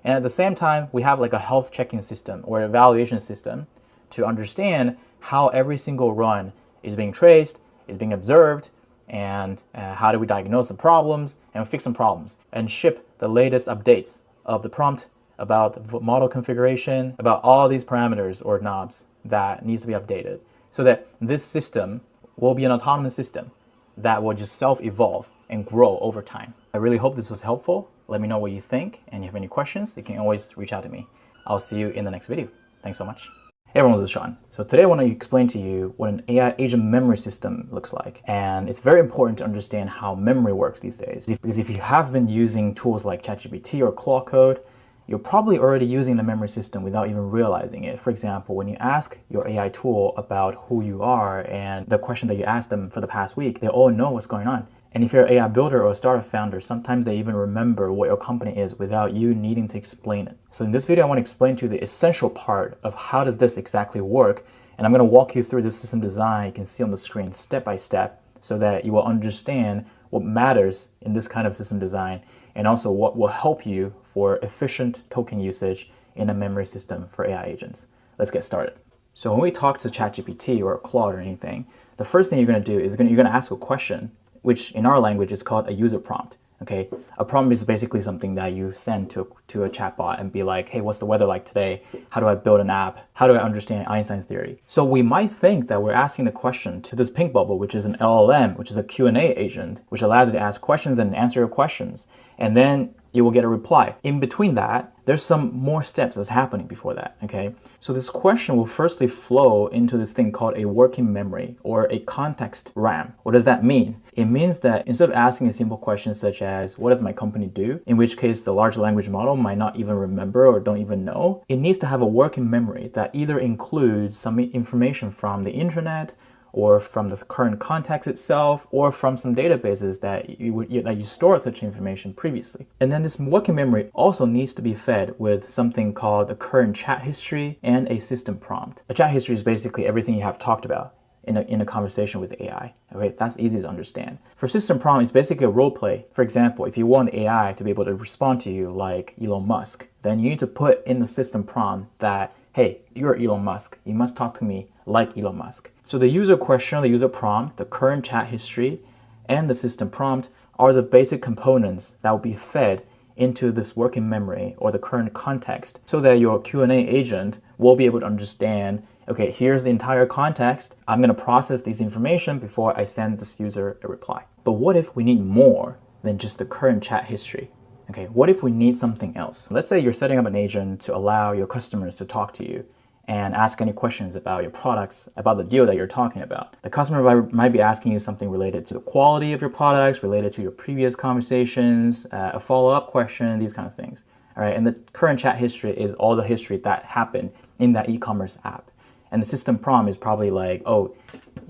And at the same time, we have like a health checking system or evaluation system to understand how every single run is being traced, is being observed, and how do we diagnose the problems and fix some problems and ship the latest updates of the prompt about the model configuration, about all these parameters or knobs that needs to be updated so that this system will be an autonomous system that will just self-evolve and grow over time. I really hope this was helpful. Let me know what you think, and if you have any questions, you can always reach out to me. I'll see you in the next video. Thanks so much. Hey everyone, this is Sean. So today I want to explain to you what an AI agent memory system looks like. And it's very important to understand how memory works these days. Because if you have been using tools like ChatGPT or Claude Code, you're probably already using the memory system without even realizing it. For example, when you ask your AI tool about who you are and the question that you asked them for the past week, they all know what's going on. And if you're an AI builder or a startup founder, sometimes they even remember what your company is without you needing to explain it. So in this video, I want to explain to you the essential part of how does this exactly work. And I'm going to walk you through the system design you can see on the screen step by step so that you will understand what matters in this kind of system design and also what will help you for efficient token usage in a memory system for AI agents. Let's get started. So when we talk to ChatGPT or Claude or anything, the first thing you're going to do is you're going to ask a question, which in our language is called a user prompt. Okay, a prompt is basically something that you send to a chatbot and be like, hey, what's the weather like today? How do I build an app? How do I understand Einstein's theory? So we might think that we're asking the question to this pink bubble, which is an LLM, which is a Q&A agent, which allows you to ask questions and answer your questions. And then you will get a reply. In between that, there's some more steps that's happening before that, okay? So this question will firstly flow into this thing called a working memory or a context RAM. What does that mean? It means that instead of asking a simple question such as, what does my company do? In which case the large language model might not even remember or don't even know. It needs to have a working memory that either includes some information from the internet or from the current context itself, or from some databases that you stored such information previously. And then this working memory also needs to be fed with something called the current chat history and a system prompt. A chat history is basically everything you have talked about in a conversation with the AI. Okay, that's easy to understand. For system prompt, it's basically a role play. For example, if you want the AI to be able to respond to you like Elon Musk, then you need to put in the system prompt that, hey, you're Elon Musk. You must talk to me like Elon Musk. So the user question, the user prompt, the current chat history, and the system prompt are the basic components that will be fed into this working memory or the current context so that your Q&A agent will be able to understand, okay, here's the entire context. I'm going to process this information before I send this user a reply. But what if we need more than just the current chat history? Okay, what if we need something else? Let's say you're setting up an agent to allow your customers to talk to you and ask any questions about your products, about the deal that you're talking about. The customer might be asking you something related to the quality of your products, related to your previous conversations, a follow-up question, these kind of things. All right, and the current chat history is all the history that happened in that e-commerce app. And the system prompt is probably like, oh,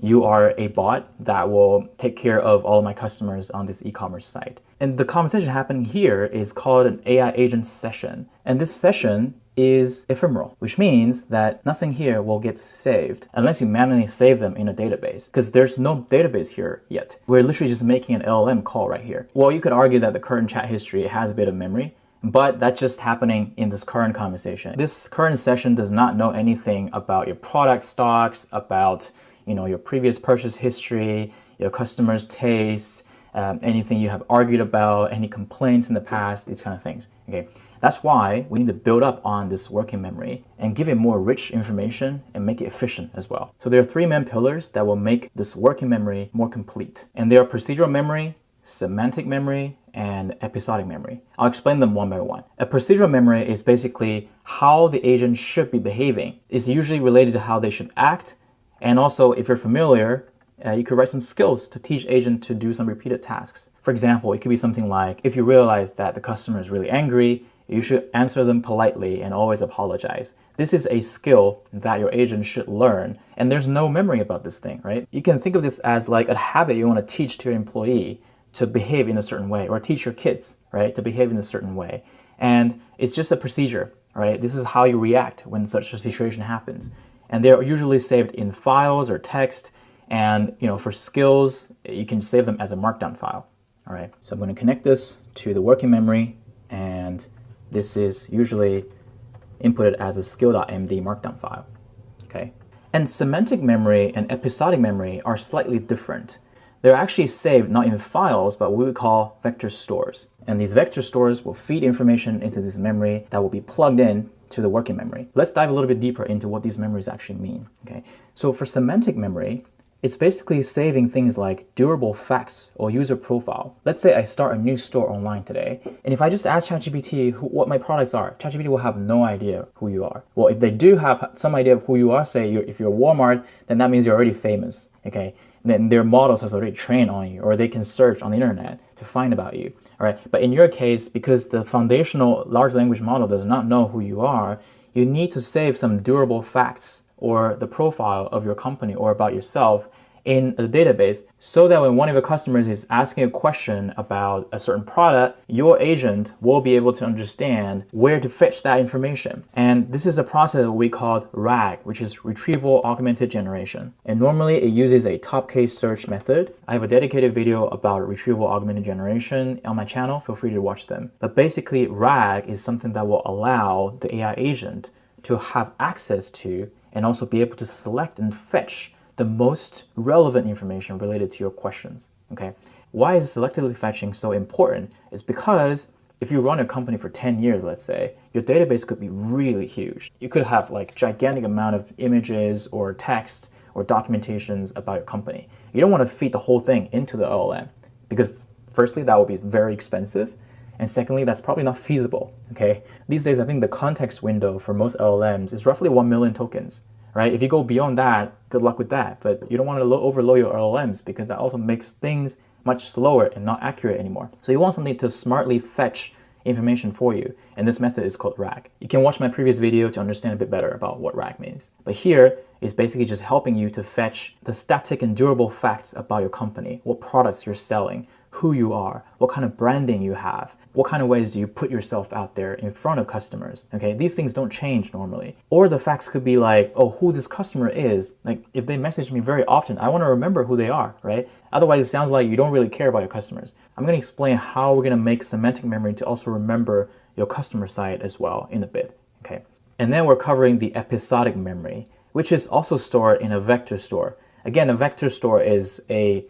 you are a bot that will take care of all of my customers on this e-commerce site. And the conversation happening here is called an AI agent session. And this session is ephemeral, which means that nothing here will get saved unless you manually save them in a database, because there's no database here yet. We're literally just making an LLM call right here. Well, you could argue that the current chat history has a bit of memory, but that's just happening in this current conversation. This current session does not know anything about your product stocks, about your previous purchase history, your customers' tastes, anything you have argued about, any complaints in the past, these kind of things. Okay, that's why we need to build up on this working memory and give it more rich information and make it efficient as well. So there are three main pillars that will make this working memory more complete. And they are procedural memory, semantic memory, and episodic memory. I'll explain them one by one. A procedural memory is basically how the agent should be behaving. It's usually related to how they should act. And also, if you're familiar, you could write some skills to teach agent to do some repeated tasks. For example, it could be something like, if you realize that the customer is really angry, you should answer them politely and always apologize. This is a skill that your agent should learn, and there's no memory about this thing, right? You can think of this as like a habit you want to teach to your employee to behave in a certain way, or teach your kids, right, to behave in a certain way. And it's just a procedure, right? This is how you react when such a situation happens. And they're usually saved in files or text. And for skills, you can save them as a markdown file. All right, so I'm going to connect this to the working memory, and this is usually inputted as a skill.md markdown file. Okay, and semantic memory and episodic memory are slightly different. They're actually saved not in files, but what we call vector stores. And these vector stores will feed information into this memory that will be plugged in to the working memory. Let's dive a little bit deeper into what these memories actually mean. Okay, so for semantic memory, it's basically saving things like durable facts or user profile. Let's say I start a new store online today, and if I just ask ChatGPT what my products are, ChatGPT will have no idea who you are. Well, if they do have some idea of who you are, say if you're Walmart, then that means you're already famous, okay? And then their models has already trained on you, or they can search on the internet to find about you, all right? But in your case, because the foundational large language model does not know who you are, you need to save some durable facts or the profile of your company or about yourself in the database, so that when one of your customers is asking a question about a certain product, your agent will be able to understand where to fetch that information. And this is a process we call RAG, which is retrieval augmented generation. And normally it uses a top case search method. I have a dedicated video about retrieval augmented generation on my channel. Feel free to watch them. But basically, RAG is something that will allow the AI agent to have access to and also be able to select and fetch the most relevant information related to your questions, okay? Why is selectively fetching so important? It's because if you run a company for 10 years, let's say, your database could be really huge. You could have like gigantic amount of images or text or documentations about your company. You don't want to feed the whole thing into the LLM because firstly, that would be very expensive. And secondly, that's probably not feasible, okay? These days, I think the context window for most LLMs is roughly 1 million tokens. Right? If you go beyond that, good luck with that. But you don't want to overload your LLMs because that also makes things much slower and not accurate anymore. So you want something to smartly fetch information for you. And this method is called RAG. You can watch my previous video to understand a bit better about what RAG means. But here is basically just helping you to fetch the static and durable facts about your company, what products you're selling, who you are, what kind of branding you have, what kind of ways do you put yourself out there in front of customers, okay? These things don't change normally. Or the facts could be like, oh, who this customer is. Like if they message me very often, I want to remember who they are, right? Otherwise, it sounds like you don't really care about your customers. I'm going to explain how we're going to make semantic memory to also remember your customer side as well in a bit, okay? And then we're covering the episodic memory, which is also stored in a vector store. Again, a vector store is a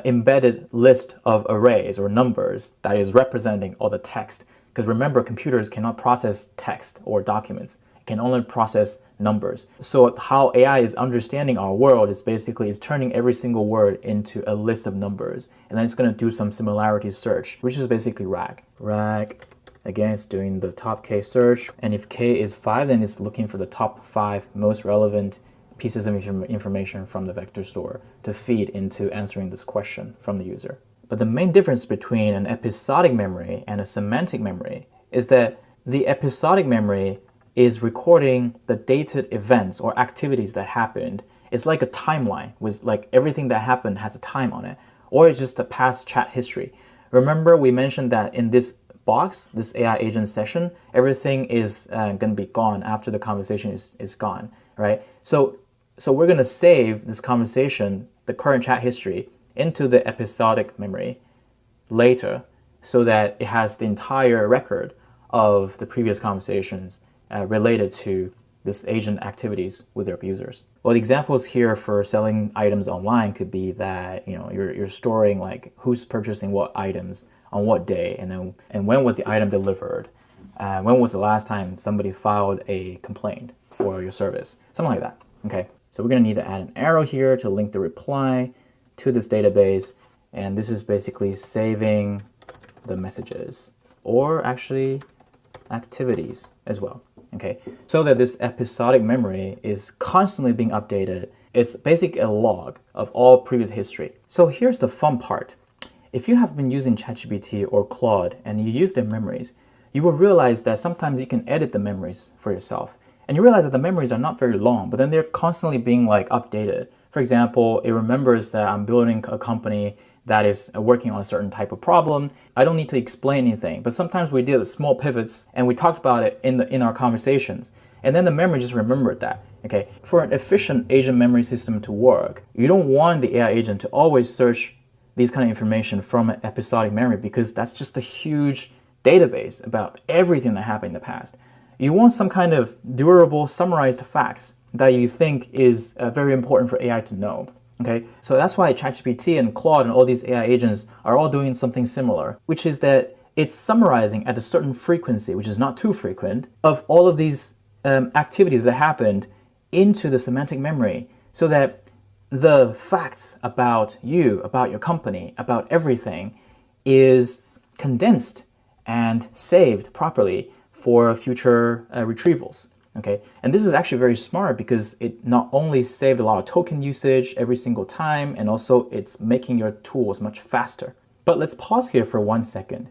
embedded list of arrays or numbers that is representing all the text. Because remember, computers cannot process text or documents. It can only process numbers. So how AI is understanding our world is basically it's turning every single word into a list of numbers. And then it's going to do some similarity search, which is basically RAG. RAG, again, it's doing the top K search. And if K is 5, then it's looking for the top 5 most relevant pieces of information from the vector store to feed into answering this question from the user. But the main difference between an episodic memory and a semantic memory is that the episodic memory is recording the dated events or activities that happened. It's like a timeline with like everything that happened has a time on it, or it's just a past chat history. Remember we mentioned that in this box, this AI agent session, everything is going to be gone after the conversation is gone, right? So we're going to save this conversation, the current chat history, into the episodic memory later so that it has the entire record of the previous conversations related to this agent activities with their users. Well, the examples here for selling items online could be that you're storing like who's purchasing what items on what day, and when was the item delivered, when was the last time somebody filed a complaint for your service, something like that. Okay. So we're going to need to add an arrow here to link the reply to this database. And this is basically saving the messages, or actually activities as well. Okay, so that this episodic memory is constantly being updated. It's basically a log of all previous history. So here's the fun part. If you have been using ChatGPT or Claude and you use their memories, you will realize that sometimes you can edit the memories for yourself. And you realize that the memories are not very long, but then they're constantly being like updated. For example, it remembers that I'm building a company that is working on a certain type of problem. I don't need to explain anything, but sometimes we did small pivots and we talked about it in our conversations. And then the memory just remembered that. Okay, for an efficient agent memory system to work, you don't want the AI agent to always search these kind of information from an episodic memory, because that's just a huge database about everything that happened in the past. You want some kind of durable, summarized facts that you think is very important for AI to know. Okay, so that's why ChatGPT and Claude and all these AI agents are all doing something similar, which is that it's summarizing at a certain frequency, which is not too frequent, of all of these activities that happened into the semantic memory, so that the facts about you, about your company, about everything is condensed and saved properly for future retrievals. Okay, and this is actually very smart because it not only saved a lot of token usage every single time, and also it's making your tools much faster. But let's pause here for 1 second.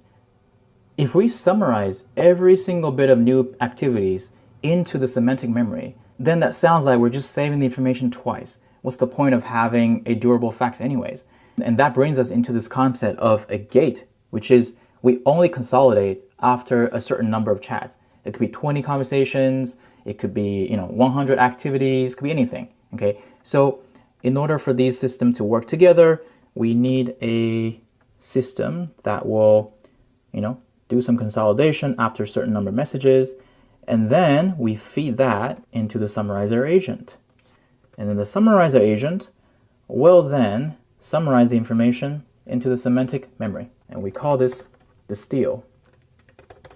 If we summarize every single bit of new activities into the semantic memory, then that sounds like we're just saving the information twice. What's the point of having a durable fact anyways? And that brings us into this concept of a gate, which is we only consolidate after a certain number of chats. It could be 20 conversations, it could be 100 activities, it could be anything. Okay, so in order for these systems to work together, we need a system that will do some consolidation after a certain number of messages, and then we feed that into the summarizer agent. And then the summarizer agent will then summarize the information into the semantic memory. And we call this distill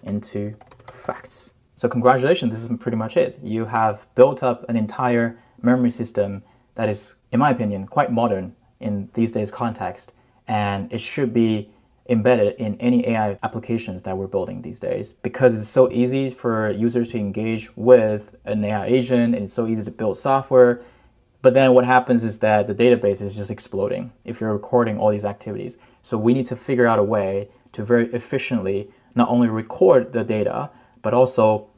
into facts. So congratulations, this is pretty much it. You have built up an entire memory system that is, in my opinion, quite modern in these days context, and it should be embedded in any AI applications that we're building these days, because it's so easy for users to engage with an AI agent, and it's so easy to build software. But then what happens is that the database is just exploding if you're recording all these activities. So we need to figure out a way to very efficiently not only record the data, but also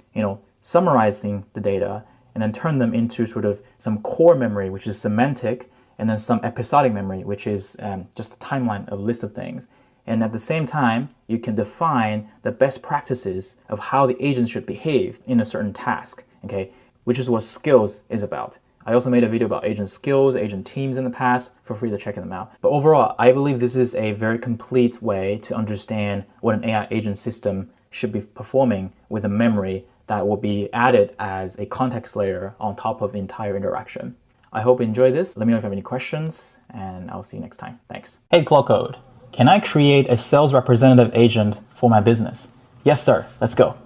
summarizing the data, and then turn them into sort of some core memory, which is semantic, and then some episodic memory, which is just a timeline, a list of things. And at the same time, you can define the best practices of how the agent should behave in a certain task, okay? Which is what skills is about. I also made a video about agent skills, agent teams in the past. Feel free to check them out. But overall, I believe this is a very complete way to understand what an AI agent system should be performing with a memory that will be added as a context layer on top of the entire interaction. I hope you enjoyed this. Let me know if you have any questions, and I'll see you next time. Thanks. Hey, Claude Code. Can I create a sales representative agent for my business? Yes, sir. Let's go.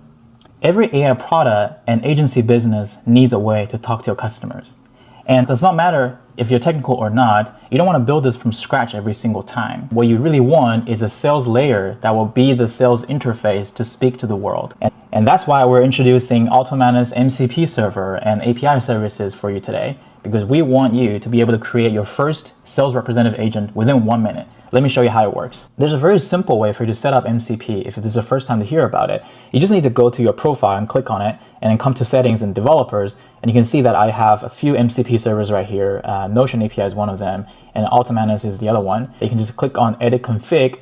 Every AI product and agency business needs a way to talk to your customers. And it does not matter if you're technical or not, you don't want to build this from scratch every single time. What you really want is a sales layer that will be the sales interface to speak to the world. And that's why we're introducing Automana's MCP server and API services for you today, because we want you to be able to create your first sales representative agent within 1 minute. Let me show you how it works. There's a very simple way for you to set up MCP if this is the first time to hear about it. You just need to go to your profile and click on it, and then come to settings and developers, and you can see that I have a few MCP servers right here. Notion API is one of them, and Automana's is the other one. You can just click on edit config.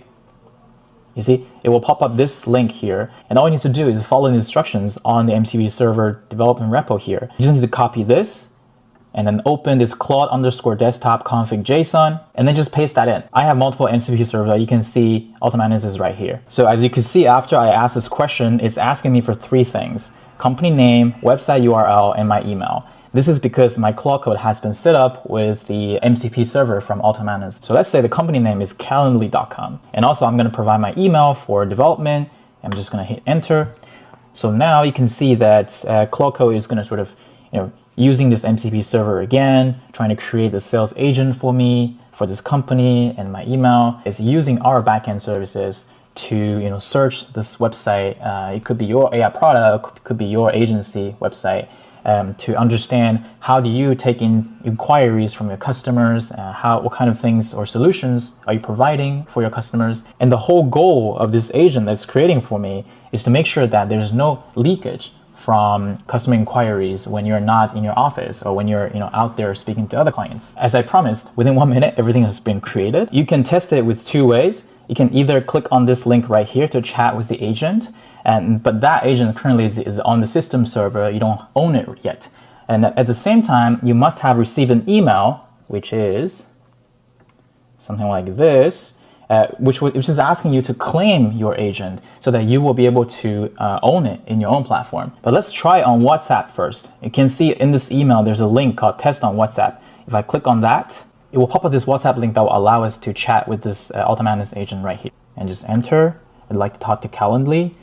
You see, it will pop up this link here, and all you need to do is follow the instructions on the MCP server development repo here. You just need to copy this, and then open this Claude_desktop config JSON, and then just paste that in. I have multiple MCP servers that you can see. Automana's is right here. So as you can see, after I ask this question, it's asking me for 3 things: company name, website URL, and my email. This is because my Claude Code has been set up with the MCP server from Automana's. So let's say the company name is calendly.com. And also I'm gonna provide my email for development. I'm just gonna hit enter. So now you can see that Claude Code is gonna sort of, using this MCP server again, trying to create the sales agent for me, for this company and my email. It's using our backend services to search this website. It could be your AI product, it could be your agency website, to understand how do you take in inquiries from your customers, what kind of things or solutions are you providing for your customers. And the whole goal of this agent that's creating for me is to make sure that there's no leakage from customer inquiries when you're not in your office or when you're out there speaking to other clients. As I promised, within 1 minute, everything has been created. You can test it with 2 ways. You can either click on this link right here to chat with the agent, but that agent currently is on the system server. You don't own it yet. And at the same time, you must have received an email, which is something like this, which is asking you to claim your agent so that you will be able to own it in your own platform. But let's try on WhatsApp first. You can see in this email, there's a link called Test on WhatsApp. If I click on that, it will pop up this WhatsApp link that will allow us to chat with this Ultimatness agent right here. And just enter, I'd like to talk to Calendly.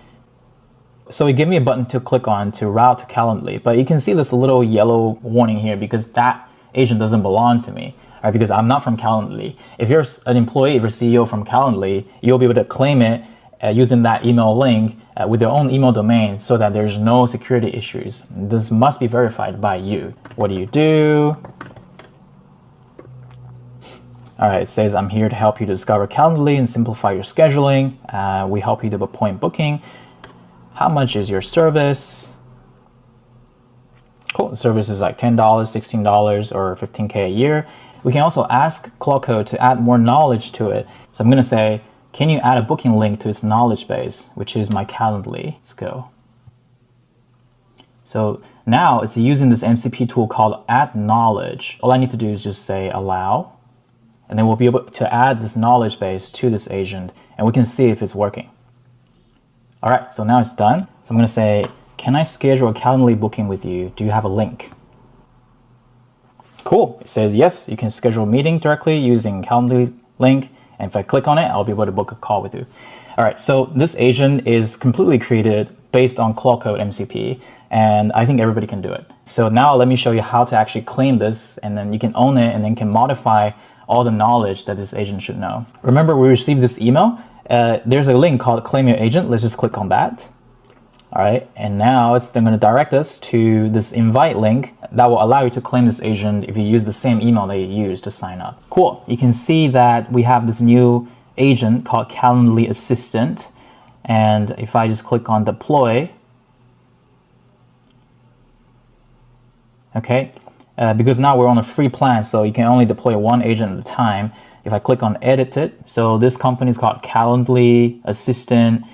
So it gave me a button to click on to route to Calendly, but you can see this little yellow warning here because that agent doesn't belong to me. Right, because I'm not from Calendly. If you're an employee, if you're CEO from Calendly, you'll be able to claim it using that email link with your own email domain so that there's no security issues. This must be verified by you. What do? All right, it says, I'm here to help you discover Calendly and simplify your scheduling. We help you do appointment booking. How much is your service? Cool, the service is like $10, $16, or $15K a year. We can also ask Claude Code to add more knowledge to it. So I'm gonna say, can you add a booking link to its knowledge base, which is my Calendly? Let's go. So now it's using this MCP tool called add knowledge. All I need to do is just say allow, and then we'll be able to add this knowledge base to this agent, and we can see if it's working. All right, so now it's done. So I'm gonna say, can I schedule a Calendly booking with you? Do you have a link? Cool, it says yes, you can schedule a meeting directly using Calendly link. And if I click on it, I'll be able to book a call with you. All right, so this agent is completely created based on Claude Code MCP, and I think everybody can do it. So now let me show you how to actually claim this, and then you can own it and then can modify all the knowledge that this agent should know. Remember, we received this email. There's a link called Claim Your Agent. Let's just click on that. All right, and now it's then going to direct us to this invite link that will allow you to claim this agent if you use the same email that you used to sign up. Cool, you can see that we have this new agent called Calendly Assistant. And if I just click on deploy, okay, because now we're on a free plan, so you can only deploy one agent at a time. If I click on edit it, so this company is called Calendly Assistant,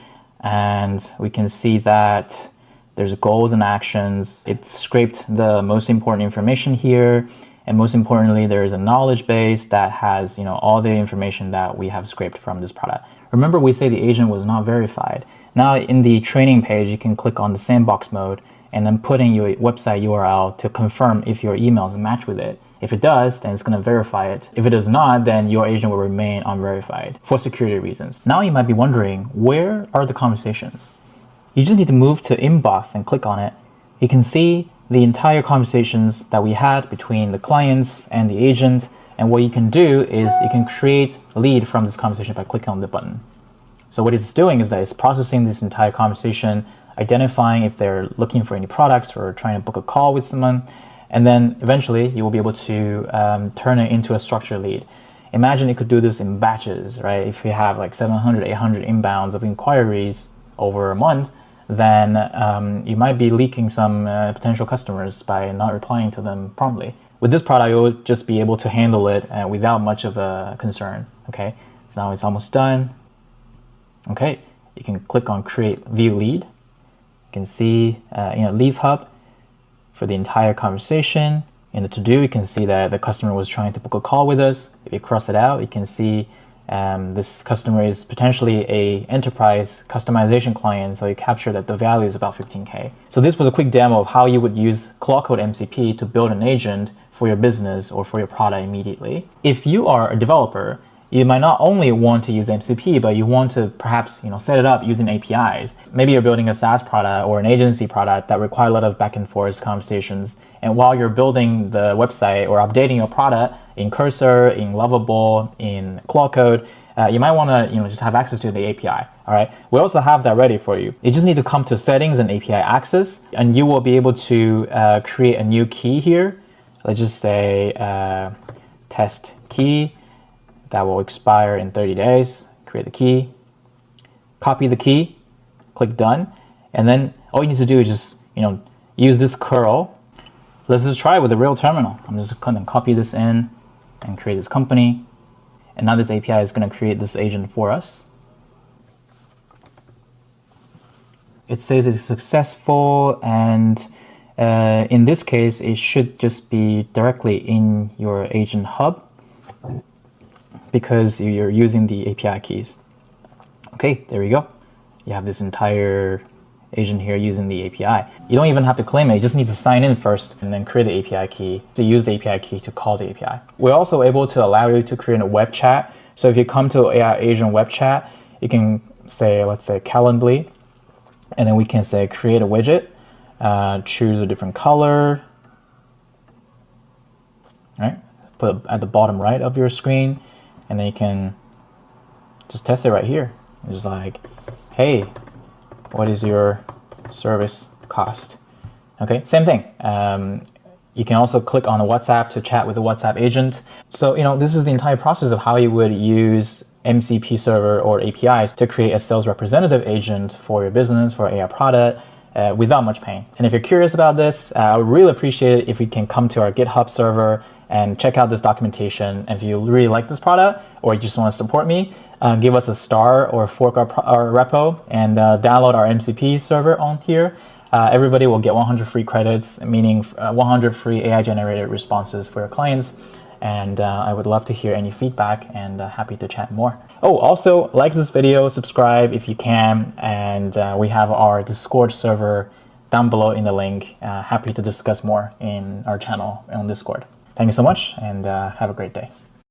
and we can see that there's goals and actions. It scraped the most important information here, and most importantly, there is a knowledge base that has all the information that we have scraped from this product. Remember, we say the agent was not verified. Now in the training page, you can click on the sandbox mode and then put in your website URL to confirm if your emails match with it. If it does, then it's going to verify it. If it does not, then your agent will remain unverified for security reasons. Now you might be wondering, where are the conversations? You just need to move to inbox and click on it. You can see the entire conversations that we had between the clients and the agent. And what you can do is you can create a lead from this conversation by clicking on the button. So what it's doing is that it's processing this entire conversation, identifying if they're looking for any products or trying to book a call with someone. And then eventually you will be able to turn it into a structured lead. Imagine it could do this in batches, right? If you have like 700, 800 inbounds of inquiries over a month, then you might be leaking some potential customers by not replying to them promptly. With this product, you'll just be able to handle it without much of a concern, okay? So now it's almost done. Okay, you can click on create view lead. You can see Leads Hub for the entire conversation. In the to-do, you can see that the customer was trying to book a call with us. If you cross it out, you can see this customer is potentially a enterprise customization client, so you capture that the value is about 15K. So this was a quick demo of how you would use Claude Code MCP to build an agent for your business or for your product immediately. If you are a developer, you might not only want to use MCP, but you want to perhaps set it up using APIs. Maybe you're building a SaaS product or an agency product that require a lot of back and forth conversations. And while you're building the website or updating your product, in Cursor, in Lovable, in Claude Code, you might want to just have access to the API. All right, we also have that ready for you. You just need to come to settings and API access, and you will be able to create a new key here. Let's just say test key that will expire in 30 days. Create the key, copy the key, click done, and then all you need to do is just use this curl. Let's just try it with a real terminal. I'm just going to copy this in and create this company. And now this API is going to create this agent for us. It says it's successful, and in this case, it should just be directly in your agent hub because you're using the API keys. Okay, there we go. You have this entire agent here using the API. You don't even have to claim it. You just need to sign in first and then create the API key to use the API key to call the API. We're also able to allow you to create a web chat. So if you come to AI agent web chat, you can say, let's say Calendly, and then we can say create a widget, choose a different color, right? Put it at the bottom right of your screen, and then you can just test it right here. It's like, hey, what is your service cost? Okay, same thing. You can also click on a WhatsApp to chat with the WhatsApp agent. So, this is the entire process of how you would use MCP server or APIs to create a sales representative agent for your business, for AI product, without much pain. And if you're curious about this, I would really appreciate it if you can come to our GitHub server and check out this documentation. And if you really like this product or you just want to support me, give us a star or fork our repo and download our MCP server on here. Everybody will get 100 free credits, meaning 100 free AI generated responses for your clients. And I would love to hear any feedback and happy to chat more. Oh, also like this video, subscribe if you can. And we have our Discord server down below in the link. Happy to discuss more in our channel on Discord. Thank you so much and have a great day.